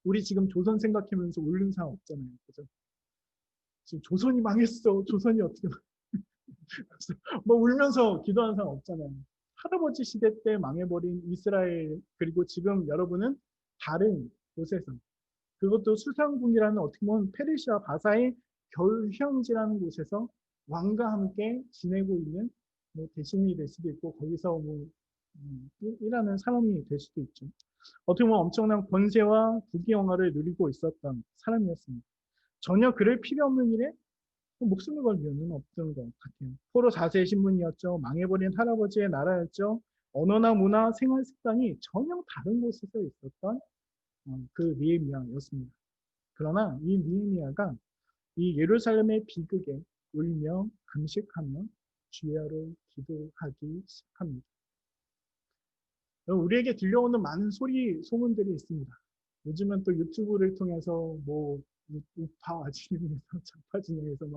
Speaker 3: 우리 지금 조선 생각하면서 울는 사람 없잖아요. 그죠? 지금 조선이 망했어. 조선이 어떻게 뭐 울면서 기도하는 사람 없잖아요. 할아버지 시대 때 망해버린 이스라엘 그리고 지금 여러분은 다른 곳에서 그것도 수상궁이라는 어떻게 보면 페르시아 바사의 겨울휴양지라는 곳에서 왕과 함께 지내고 있는 뭐 대신이 될 수도 있고 거기서 뭐 일하는 사람이 될 수도 있죠. 어떻게 보면 엄청난 권세와 부귀영화를 누리고 있었던 사람이었습니다. 전혀 그럴 필요 없는 일에 목숨을 걸 이유는 없던 것 같아요. 포로 4세 신분이었죠. 망해버린 할아버지의 나라였죠. 언어나 문화, 생활 습관이 전혀 다른 곳에서 있었던 그 느헤미야였습니다. 그러나 이 느헤미야가 이 예루살렘의 비극에 울며 금식하며 주야로 기도하기 시작합니다. 우리에게 들려오는 많은 소문들이 있습니다. 요즘은 또 유튜브를 통해서 뭐 우파 진영에서 좌파 진영에서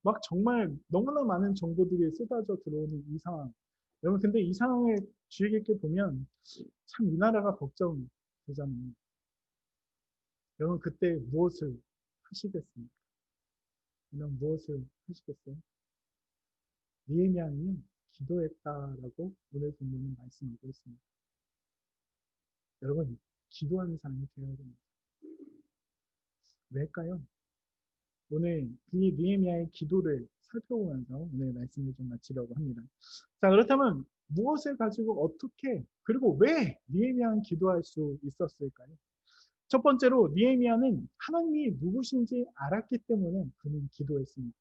Speaker 3: 막 정말 너무나 많은 정보들이 쏟아져 들어오는 이 상황. 여러분 근데 이 상황을 주의 깊게 보면 참 이 나라가 걱정되잖아요. 여러분 그때 무엇을 하시겠습니까? 여러분 무엇을 하시겠어요? 느헤미야는요 기도했다라고 오늘 본문은 말씀하고 있습니다. 여러분 기도하는 사람이 되어야 됩니다. 왜일까요? 오늘 이 느헤미야의 기도를 살펴보면서 오늘 말씀을 좀 마치려고 합니다. 자, 그렇다면 무엇을 가지고 어떻게 그리고 왜 느헤미야는 기도할 수 있었을까요? 첫 번째로 느헤미야는 하나님이 누구신지 알았기 때문에 그는 기도했습니다.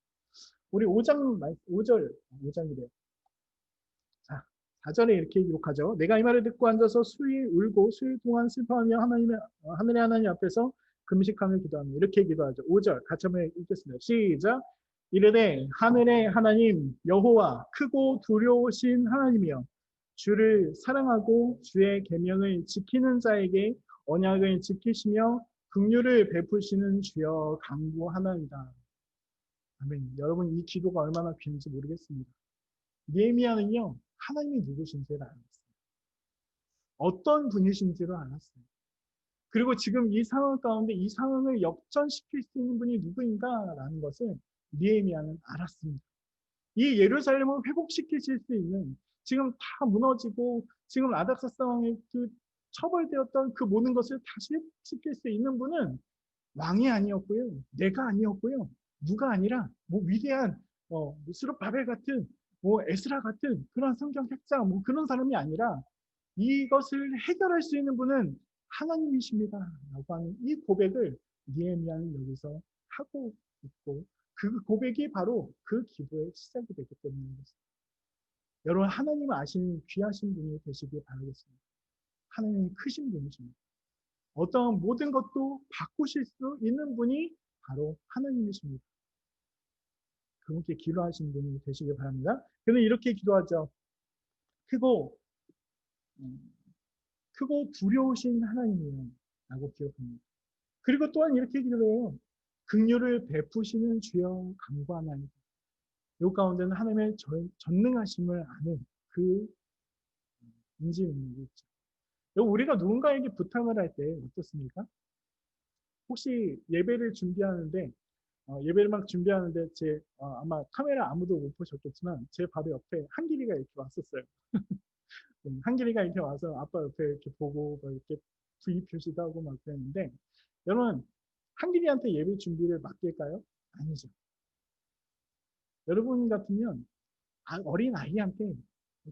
Speaker 3: 우리 5장이래요. 자, 4절에 이렇게 기록하죠. 내가 이 말을 듣고 앉아서 수일 울고 수일 동안 슬퍼하며 하늘의 하나님 앞에서 금식하며 기도하며 이렇게 기도하죠. 5절 같이 한번 읽겠습니다. 시작. 이르되 하늘의 하나님 여호와 크고 두려우신 하나님이여 주를 사랑하고 주의 계명을 지키는 자에게 언약을 지키시며 긍휼을 베푸시는 주여 간구하나이다. 아멘. 여러분 이 기도가 얼마나 귀한지 모르겠습니다. 느헤미야는요 하나님이 누구신지를 알았어요. 어떤 분이신지를 알았어요. 그리고 지금 이 상황 가운데 이 상황을 역전시킬 수 있는 분이 누구인가라는 것을 느헤미야는 알았습니다. 이 예루살렘을 회복시키실 수 있는 지금 다 무너지고 지금 아닥사 상황에 그 처벌되었던 그 모든 것을 다시 회복시킬 수 있는 분은 왕이 아니었고요. 내가 아니었고요. 누가 아니라 뭐 위대한 스룹바벨 같은 뭐 에스라 같은 그런 성경 학자 뭐 그런 사람이 아니라 이것을 해결할 수 있는 분은 하나님이십니다. 라고 하는 이 고백을 느헤미야는 여기서 하고 있고 그 고백이 바로 그 기도의 시작이 되기 때문입니다. 여러분 하나님을 아시는 귀하신 분이 되시길 바라겠습니다. 하나님은 크신 분이십니다. 어떤 모든 것도 바꾸실 수 있는 분이 바로 하나님이십니다. 그분께 기도하신 분이 되시길 바랍니다. 그는 이렇게 기도하죠. 크고 두려우신 하나님이요 라고 기록합니다. 그리고 또한 이렇게 기도해요. 긍휼을 베푸시는 주여 간구하나이다. 이 가운데는 하나님의 전능하심을 아는 그 인지 능력이 있죠. 우리가 누군가에게 부탁을 할 때 어떻습니까? 혹시 예배를 준비하는데 예배를 막 준비하는데 아마 카메라 아무도 못 보셨겠지만 제 바로 옆에 한길이가 이렇게 왔었어요. 한길이가 이렇게 와서 아빠 옆에 이렇게 보고 이렇게 V 표시도 하고 막 그랬는데 여러분 한길이한테 예배 준비를 맡길까요? 아니죠. 여러분 같으면 어린 아이한테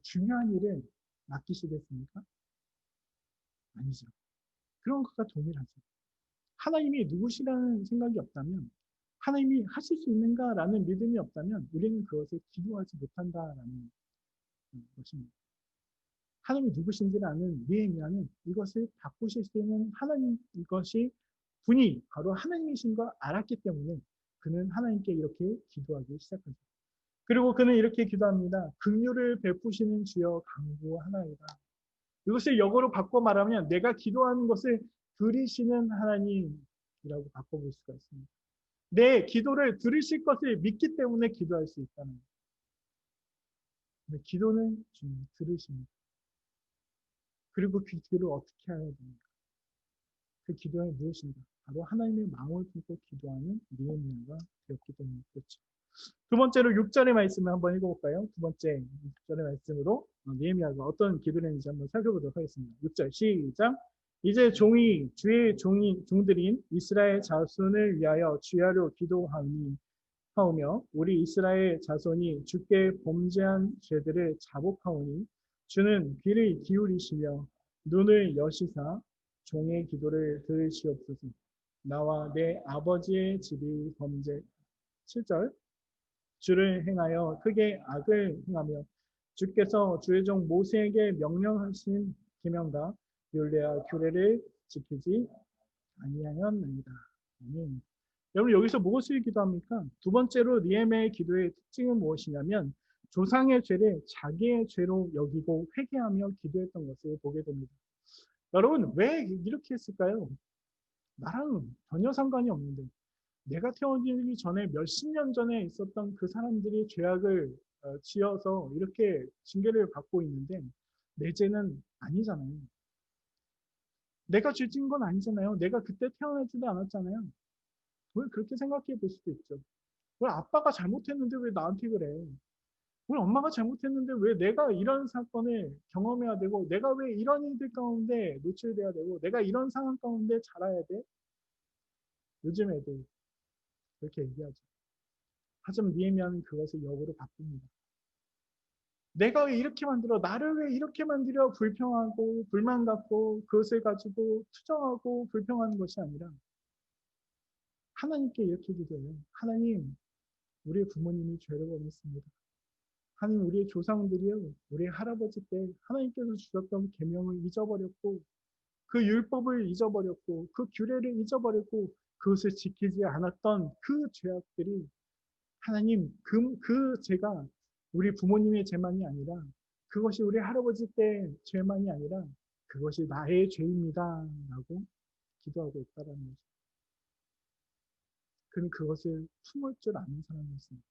Speaker 3: 중요한 일을 맡기시겠습니까? 아니죠. 그런 것과 동일하죠. 하나님이 누구시라는 생각이 없다면 하나님이 하실 수 있는가라는 믿음이 없다면 우리는 그것을 기도하지 못한다라는 것입니다. 하나님이 누구신지를 아는 느헤미야는 이것을 바꾸실 수 있는 하나님 이것이 분이 바로 하나님이신 걸 알았기 때문에 그는 하나님께 이렇게 기도하기 시작하죠. 그리고 그는 이렇게 기도합니다. 긍휼을 베푸시는 주여 간구하나이다. 이것을 역어로 바꿔 말하면 내가 기도하는 것을 들으시는 하나님이라고 바꿔볼 수가 있습니다. 내 기도를 들으실 것을 믿기 때문에 기도할 수 있다는 거예요. 기도는 주님 들으십니다. 그리고 그 기도를 어떻게 해야 됩니까? 그 기도는 무엇인가? 바로 하나님의 마음을 품고 기도하는 느헤미야가 되었기 때문에 그렇죠. 두 번째로 6절의 말씀을 한번 읽어볼까요? 두 번째 6절의 말씀으로 느헤미야가 어떤 기도를 했는지 한번 살펴보도록 하겠습니다. 6절 시작. 이제 주의 종들인 이스라엘 자손을 위하여 주야로 기도하오며 우리 이스라엘 자손이 주께 범죄한 죄들을 자복하오니 주는 귀를 기울이시며 눈을 여시사 종의 기도를 들으시옵소서. 나와 내 아버지의 집이 범죄 7절 주를 행하여 크게 악을 행하며 주께서 주의 종 모세에게 명령하신 계명과 율례와 규례를 지키지 아니하였나이다. 아멘. 여러분 여기서 무엇을 기도합니까? 두 번째로 느헤미야의 기도의 특징은 무엇이냐면 조상의 죄를 자기의 죄로 여기고 회개하며 기도했던 것을 보게 됩니다. 여러분 왜 이렇게 했을까요? 나랑 전혀 상관이 없는데 내가 태어나기 전에 몇십 년 전에 있었던 그 사람들이 죄악을 지어서 이렇게 징계를 받고 있는데 내 죄는 아니잖아요. 내가 죄 지은 건 아니잖아요. 내가 그때 태어나지도 않았잖아요. 왜 그렇게 생각해 볼 수도 있죠. 왜 아빠가 잘못했는데 왜 나한테 그래? 왜 엄마가 잘못했는데 왜 내가 이런 사건을 경험해야 되고 내가 왜 이런 일들 가운데 노출돼야 되고 내가 이런 상황 가운데 자라야 돼? 요즘 애들 그렇게 얘기하죠. 하지만 니에미아는 그것을 역으로 바꿉니다. 내가 왜 이렇게 만들어? 나를 왜 이렇게 만들어? 불평하고 불만 갖고 그것을 가지고 투정하고 불평하는 것이 아니라 하나님께 이렇게 기도해요. 하나님, 우리 부모님이 죄를 범했습니다. 하나님, 우리의 조상들이요, 우리 할아버지 때 하나님께서 주셨던 계명을 잊어버렸고 그 율법을 잊어버렸고 그 규례를 잊어버렸고 그것을 지키지 않았던 그 죄악들이 하나님, 그 죄가 우리 부모님의 죄만이 아니라 그것이 우리 할아버지 때 죄만이 아니라 그것이 나의 죄입니다. 라고 기도하고 있다는 거죠. 그는 그것을 품을 줄 아는 사람이었습니다.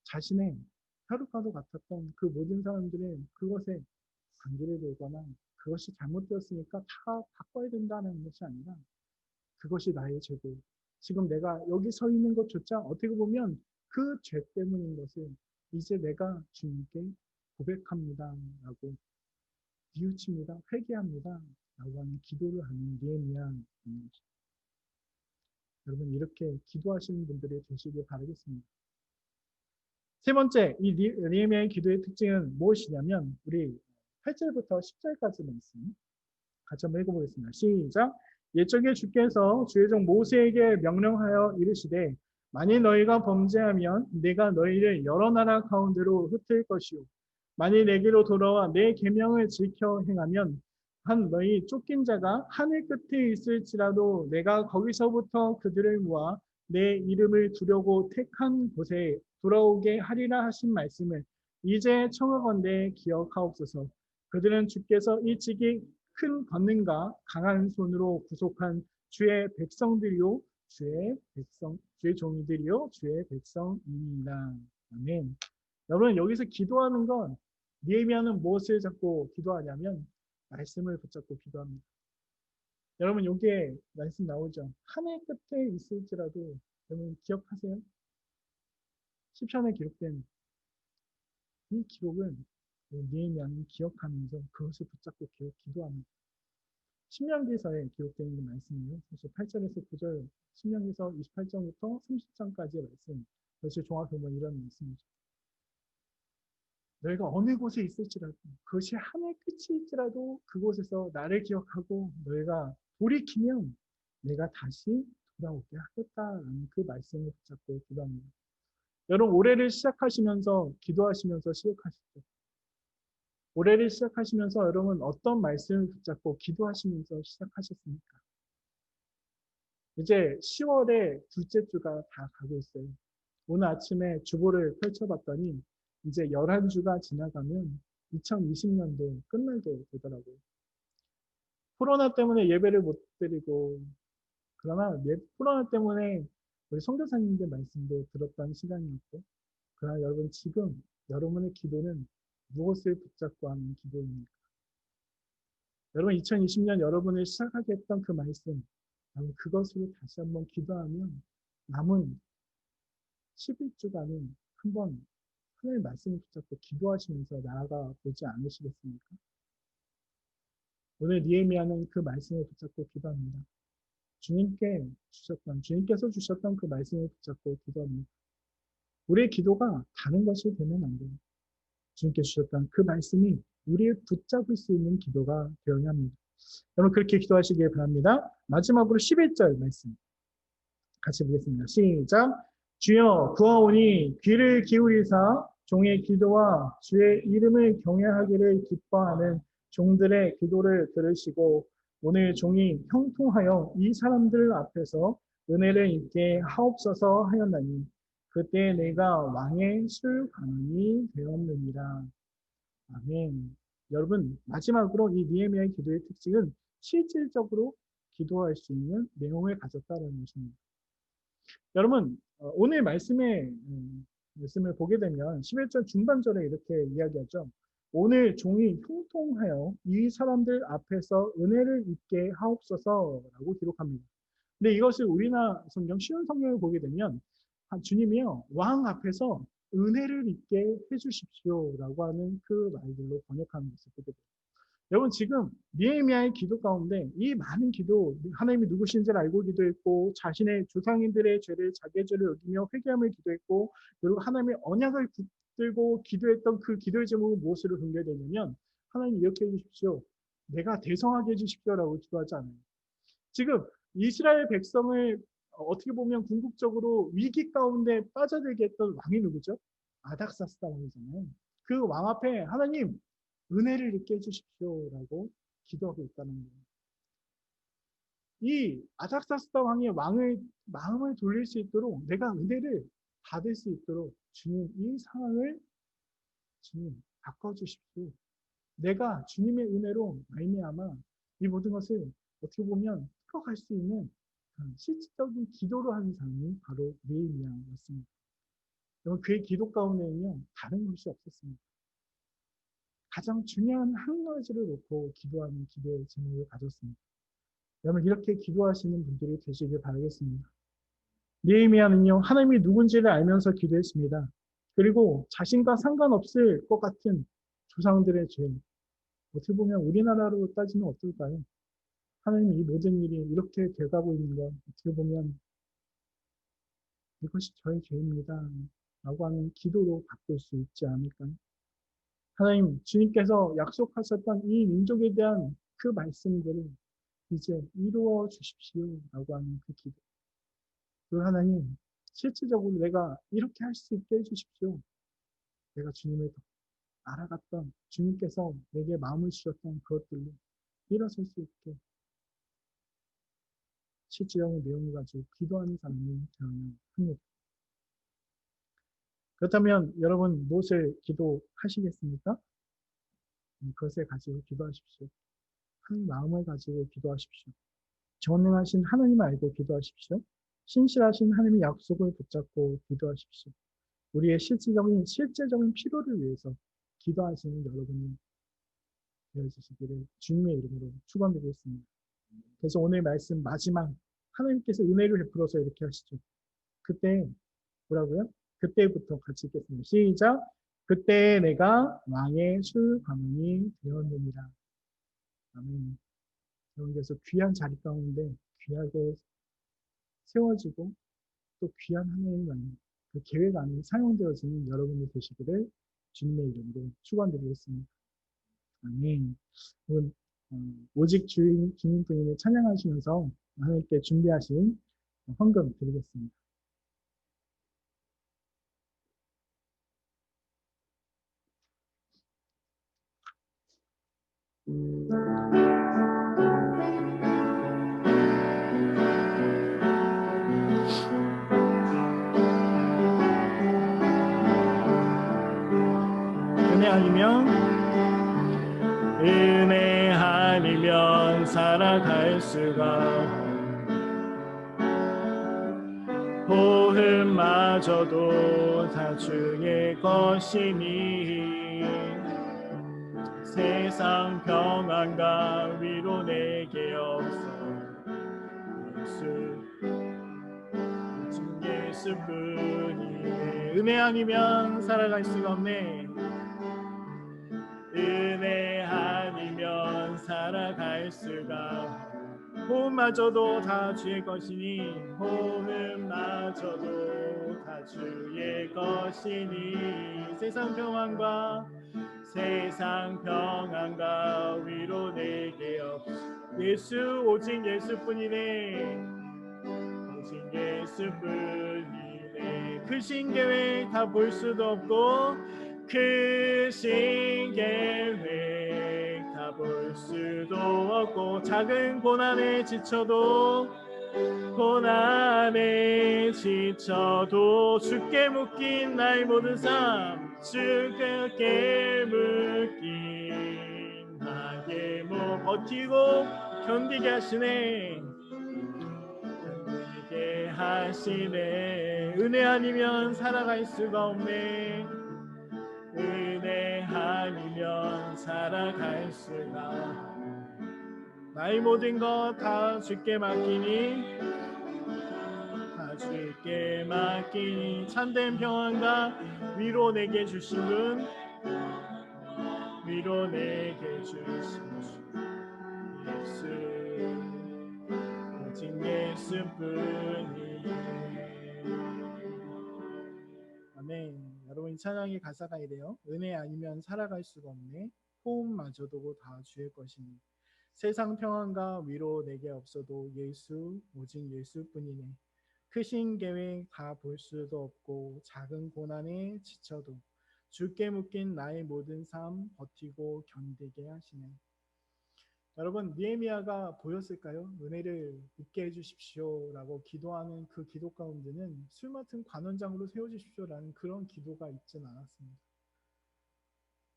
Speaker 3: 자신의 혈육과도 같았던 그 모든 사람들의 그것에 관계를 들거나 그것이 잘못되었으니까 다 바꿔야 된다는 것이 아니라 그것이 나의 죄고 지금 내가 여기 서 있는 것조차 어떻게 보면 그 죄 때문인 것을 이제 내가 주님께 고백합니다 라고 뉘우칩니다. 회개합니다 라고 하는 기도를 하는 니에미아입니다. 여러분 이렇게 기도하시는 분들이 되시길 바라겠습니다. 세 번째 이 니에미아의 기도의 특징은 무엇이냐면 우리 8절부터 10절까지 말씀 같이 한번 읽어보겠습니다. 시작. 옛적에 주께서 주의 종 모세에게 명령하여 이르시되 만일 너희가 범죄하면 내가 너희를 여러 나라 가운데로 흩을 것이요 만일 내게로 돌아와 내 계명을 지켜 행하면 한 너희 쫓긴 자가 하늘 끝에 있을지라도 내가 거기서부터 그들을 모아 내 이름을 두려고 택한 곳에 돌아오게 하리라 하신 말씀을 이제 청하건대 기억하옵소서. 그들은 주께서 이 지기 큰 권능과 강한 손으로 구속한 주의 백성들이요 주의 종이들이요 주의 백성이니라. 아멘. 여러분 여기서 기도하는 건 니에미아는 무엇을 잡고 기도하냐면 말씀을 붙잡고 기도합니다. 여러분 여기에 말씀 나오죠. 하늘 끝에 있을지라도 여러분 기억하세요? 시편에 기록된 이 기록은 니에미아는 기억하면서 그것을 붙잡고 기도합니다. 신명기서에 기록되어 있는 말씀이에요. 사실 8절에서 9절, 신명기서 28절부터 30절까지의 말씀. 사실 종합해 보면 이런 말씀이죠. 너희가 어느 곳에 있을지라도 그것이 하늘 끝일지라도 그곳에서 나를 기억하고 너희가 돌이키면 내가 다시 돌아오게 하겠다라는 그 말씀을 붙잡고 기도합니다. 여러분 올해를 시작하시면서 기도하시면서 시작하시죠. 올해를 시작하시면서 여러분 어떤 말씀을 붙잡고 기도하시면서 시작하셨습니까? 이제 10월의 둘째 주가 다 가고 있어요. 오늘 아침에 주보를 펼쳐봤더니 이제 11주가 지나가면 2020년도 끝나게 되더라고요. 코로나 때문에 예배를 못 드리고 그러나 코로나 때문에 우리 선교사님들 말씀도 들었던 시간이었고 그러나 여러분 지금 여러분의 기도는 무엇을 붙잡고 하는 기도입니까? 여러분 2020년 여러분을 시작하게 했던 그 말씀 그것으로 다시 한번 기도하면 남은 11주간은 한번 하나님의 말씀을 붙잡고 기도하시면서 나아가 보지 않으시겠습니까? 오늘 니에미아는 그 말씀을 붙잡고 기도합니다. 주님께서 주셨던 그 말씀을 붙잡고 기도합니다. 우리의 기도가 다른 것이 되면 안 돼요. 주님께서 주셨던 그 말씀이 우리를 붙잡을 수 있는 기도가 되어야 합니다. 여러분 그렇게 기도하시길 바랍니다. 마지막으로 11절 말씀 같이 보겠습니다. 시작. 주여 구하오니 귀를 기울이사 종의 기도와 주의 이름을 경외하기를 기뻐하는 종들의 기도를 들으시고 오늘 종이 형통하여 이 사람들 앞에서 은혜를 입게 하옵소서 하였나니 그때 내가 왕의 술관원이 되었느니라. 아멘. 여러분 마지막으로 이 니에미아의 기도의 특징은 실질적으로 기도할 수 있는 내용을 가졌다는 것입니다. 여러분, 오늘 말씀을 보게 되면 11절 중반절에 이렇게 이야기하죠. 오늘 종이 형통하여 이 사람들 앞에서 은혜를 입게 하옵소서라고 기록합니다. 근데 이것을 우리나라 성경 쉬운 성경을 보게 되면 주님이요 왕 앞에서 은혜를 입게 해주십시오라고 하는 그 말들로 번역하는 것을 보게 됩니다. 여러분 지금 느헤미야의 기도 가운데 이 많은 기도, 하나님이 누구신지를 알고 기도했고 자신의 조상인들의 죄를 자기의 죄를 여기며 회개함을 기도했고 그리고 하나님의 언약을 붙들고 기도했던 그 기도의 제목은 무엇으로 연결되냐면 하나님 이렇게 해주십시오. 내가 대성하게 해주십시오라고 기도하지 않아요. 지금 이스라엘 백성을 어떻게 보면 궁극적으로 위기 가운데 빠져들게 했던 왕이 누구죠? 아닥사스다 왕이잖아요. 그 왕 앞에 하나님 은혜를 입게 해주십시오라고 기도하고 있다는 거예요. 이 아닥사스다 왕의 마음을 돌릴 수 있도록 내가 은혜를 받을 수 있도록 주님 이 상황을 주님 바꿔주십시오. 내가 주님의 은혜로 말미암아 이 모든 것을 어떻게 보면 풀어갈 수 있는 실질적인 기도를 하는 사람이 바로 느헤미야였습니다. 여러분 그의 기도 가운데는요 다른 것이 없었습니다. 가장 중요한 한 가지를 놓고 기도하는 기도의 제목을 가졌습니다. 여러분 이렇게 기도하시는 분들이 되시길 바라겠습니다. 느헤미야는요 하나님이 누군지를 알면서 기도했습니다. 그리고 자신과 상관없을 것 같은 조상들의 죄, 어떻게 보면 우리나라로 따지면 어떨까요? 하나님 이 모든 일이 이렇게 돼가고 있는 건 어떻게 보면 이것이 저의 죄입니다 라고 하는 기도로 바꿀 수 있지 않을까요? 하나님 주님께서 약속하셨던 이 민족에 대한 그 말씀들을 이제 이루어 주십시오 라고 하는 그 기도. 그 하나님 실질적으로 내가 이렇게 할 수 있게 해주십시오. 내가 주님을 알아갔던 주님께서 내게 마음을 주셨던 그것들로 일어설 수 있게 실질적인 내용을 가지고 기도하는 사람이 되어야 합니다. 그렇다면 여러분 무엇을 기도하시겠습니까? 그것을 가지고 기도하십시오. 하나님 마음을 가지고 기도하십시오. 전능하신 하나님을 알고 기도하십시오. 신실하신 하나님의 약속을 붙잡고 기도하십시오. 우리의 실제적인 필요를 위해서 기도하시는 여러분이 되어주시기를 주님의 이름으로 축원드리겠습니다. 그래서 오늘 말씀 마지막 하나님께서 은혜를 베풀어서 이렇게 하시죠. 그때 뭐라고요? 그때부터 같이 읽겠습니다. 시작. 그때 내가 왕의 술관원이 되었느니라. 아멘. 여러분께서 귀한 자리 가운데 귀하게 세워지고 또 귀한 하나님 그 계획 안에 사용되어지는 여러분이 되시기를 주님의 이름으로 축원드리겠습니다. 아멘. 오직 주인 주님 부인을 찬양하시면서 하나님께 준비하신 헌금 드리겠습니다. 은혜 아니면 살아갈 수가 호흡마저도 다 주의 것이니 세상 평안과 위로 내게 없어 예수뿐이네. 은혜 아니면 살아갈 수가 없네. 은혜 아니면 살아갈 수가 호흡마저도 다 주의 것이니 호흡마저도 다 주의 것이니 세상 평안과 위로 내게 없어 예수 오직 예수뿐이네. 오직 예수뿐이네. 크신 계획 다 볼 수도 없고 크신 계획 다 볼 수도 없고 작은 고난에 지쳐도 주께 묶인 나의 모든 삶 주께 묶인 나의 몸 버티고 견디게 하시네. 견디게 하시네. 은혜 아니면 살아갈 수가 없네. 은혜 아니면 살아갈 수가 없네. 나의 모든 것 다 주께 맡기니, 다 주께 맡기니. 참된 평안과 위로 내게 주신 분, 위로 내게 주신 주 예수, 오직 예수뿐이네. 아멘. 여러분, 이 찬양의 가사가 이래요. 은혜 아니면 살아갈 수가 없네. 호흡마저도 다 주의 것이니. 세상 평안과 위로 내게 없어도 예수, 오직 예수뿐이네. 크신 계획 다 볼 수도 없고 작은 고난에 지쳐도 주께 묶인 나의 모든 삶 버티고 견디게 하시네. 여러분, 느헤미야가 보였을까요? 은혜를 있게 해주십시오라고 기도하는 그 기도 가운데는 술 맡은 관원장으로 세워주십시오라는 그런 기도가 있지는 않았습니다.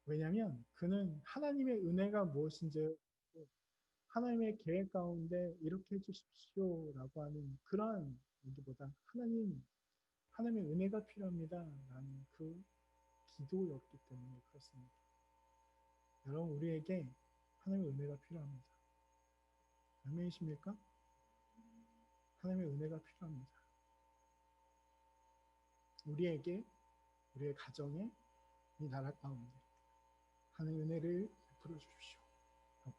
Speaker 3: 왜냐하면 그는 하나님의 은혜가 무엇인지, 하나님의 계획 가운데 이렇게 해주십시오라고 하는 그러한 얘기보다 하나님의 은혜가 필요합니다 라는 그 기도였기 때문에 그렇습니다. 여러분, 우리에게 하나님의 은혜가 필요합니다. 아멘이십니까? 하나님의 은혜가 필요합니다. 우리에게, 우리의 가정에, 이 나라 가운데 하나님의 은혜를 베풀어 주십시오.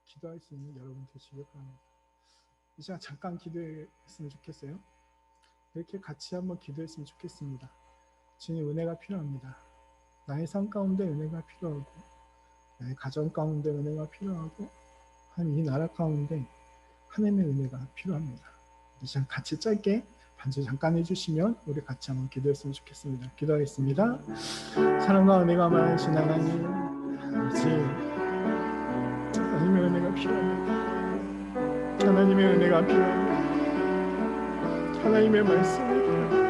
Speaker 3: 기도할 수 있는 여러분 되시길 바랍니다. 이 시간 잠깐 기도했으면 좋겠어요. 이렇게 같이 한번 기도했으면 좋겠습니다. 주님, 은혜가 필요합니다. 나의 삶 가운데 은혜가 필요하고, 나의 가정 가운데 은혜가 필요하고, 하나님 이 나라 가운데 하나님의 은혜가 필요합니다. 이 시간 같이 짧게 반주 잠깐 해주시면 우리 같이 한번 기도했으면 좋겠습니다. 기도하겠습니다. 사랑과 은혜가 많으신 하나님, 아버지, 하나님의 은혜가 필요합니다. 하나님의 은혜가 필요합니다. 하나님의 말씀이 필요합니다.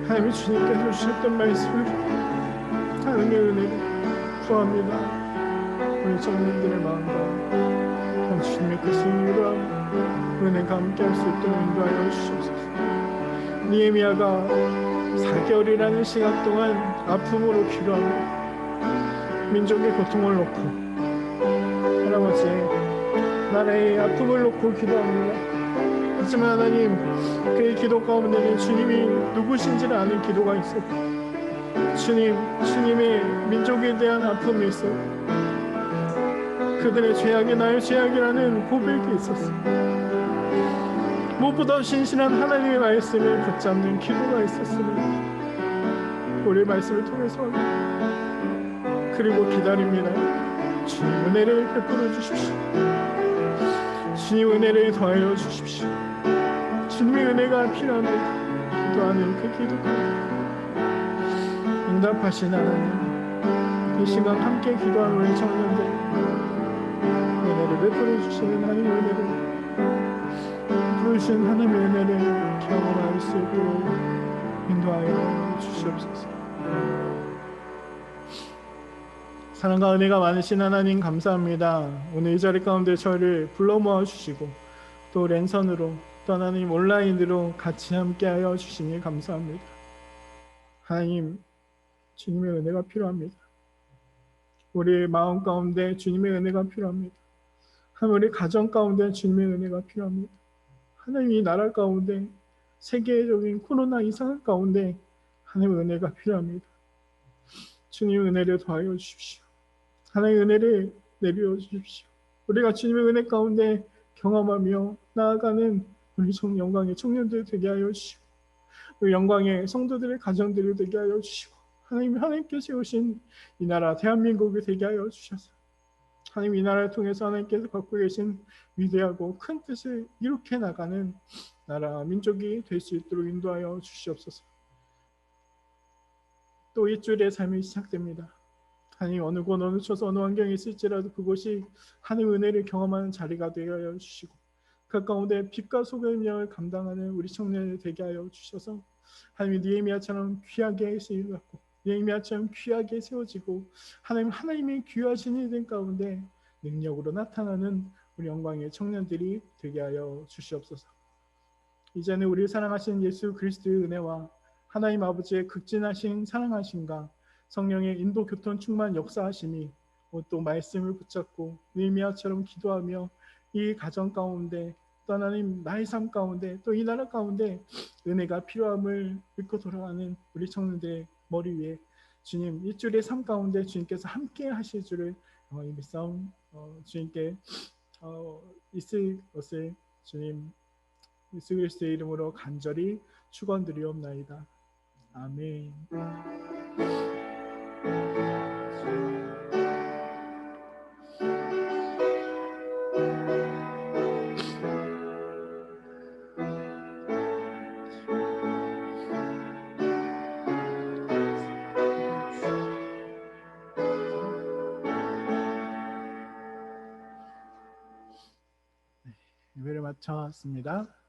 Speaker 3: 하나님이 주님께서 주셨던 말씀을, 하나님의 은혜를 구합니다. 우리 청년들의 마음과 주님의 크신 위로함, 은혜가 함께할 수 있도록 인도하여 주시옵소서. 느헤미야가 4개월이라는 시간 동안 아픔으로 기도하고 민족의 고통을 놓고, 할아버지 나라의 아픔을 놓고 기도합니다. 하지만 하나님, 그의 기도 가운데는 주님이 누구신지를 아는 기도가 있었고, 주님의 민족에 대한 아픔이 있었고, 그들의 죄악이 나의 죄악이라는 고백이 있었습니다. 무엇보다 신실한 하나님의 말씀을 붙잡는 기도가 있었습니다. 우리 말씀을 통해서 그리고 기다립니다. 주님 은혜를 베풀어 주십시오. 주님 은혜를 더하여 주십시오. 주님의 은혜가 필요합니다. 기도하는 그 기도가 응답하신 하나님, 이 시간 함께 기도하는 우리 청년들 은혜를 베풀어 주시는 하나님의 은혜를, 부르신 하나님의 은혜를 경험할 수 있도록 인도하여 주시옵소서. 사랑과 은혜가 많으신 하나님, 감사합니다. 오늘 이 자리 가운데 저희를 불러 모아 주시고, 또 랜선으로, 또 하나님 온라인으로 같이 함께하여 주시니 감사합니다. 하나님, 주님의 은혜가 필요합니다. 우리의 마음 가운데 주님의 은혜가 필요합니다. 하나님, 우리 가정 가운데 주님의 은혜가 필요합니다. 하나님, 이 나라 가운데 세계적인 코로나 이상 가운데 하나님의 은혜가 필요합니다. 주님의 은혜를 더하여 주십시오. 하나님의 은혜를 내려 주십시오. 우리가 주님의 은혜 가운데 경험하며 나아가는 우리 영광의 청년들 되게 하여 주시고, 우리 영광의 성도들의 가정들이 되게 하여 주시고, 하나님께 세우신 이 나라 대한민국이 되게 하여 주셔서 하나님, 이 나라를 통해서 하나님께서 갖고 계신 위대하고 큰 뜻을 이룩해 나가는 나라 민족이 될 수 있도록 인도하여 주시옵소서. 또 이 주일의 삶이 시작됩니다. 하나님, 어느 곳 어느 처소 어느 환경에 있을지라도 그곳이 하나님 은혜를 경험하는 자리가 되게 하여 주시고, 그 가운데 빛과 소금의 영을 감당하는 우리 청년을 되게 하여 주셔서 하나님, 느헤미야처럼 귀하게 쓰임받고 느헤미야처럼 귀하게 세워지고 하나님의 귀하신 이들 가운데 능력으로 나타나는 우리 영광의 청년들이 되게 하여 주시옵소서. 이제는 우리를 사랑하신 예수 그리스도의 은혜와 하나님 아버지의 극진하신 사랑하심과 성령의 인도 교통 충만 역사하심이 또 말씀을 붙잡고 느헤미야처럼 기도하며 이 가정 가운데 또 하나님 나의 삶 가운데 또 이 나라 가운데 은혜가 필요함을 믿고 돌아가는 우리 청년들의 머리 위에 주님 일주일의 삶 가운데 주님께서 함께 하실 줄을 믿사옵. 주님께 있을 것을 주님 예수 그리스도의 이름으로 간절히 축원드리옵나이다. 아멘. 예배를 마쳤습니다.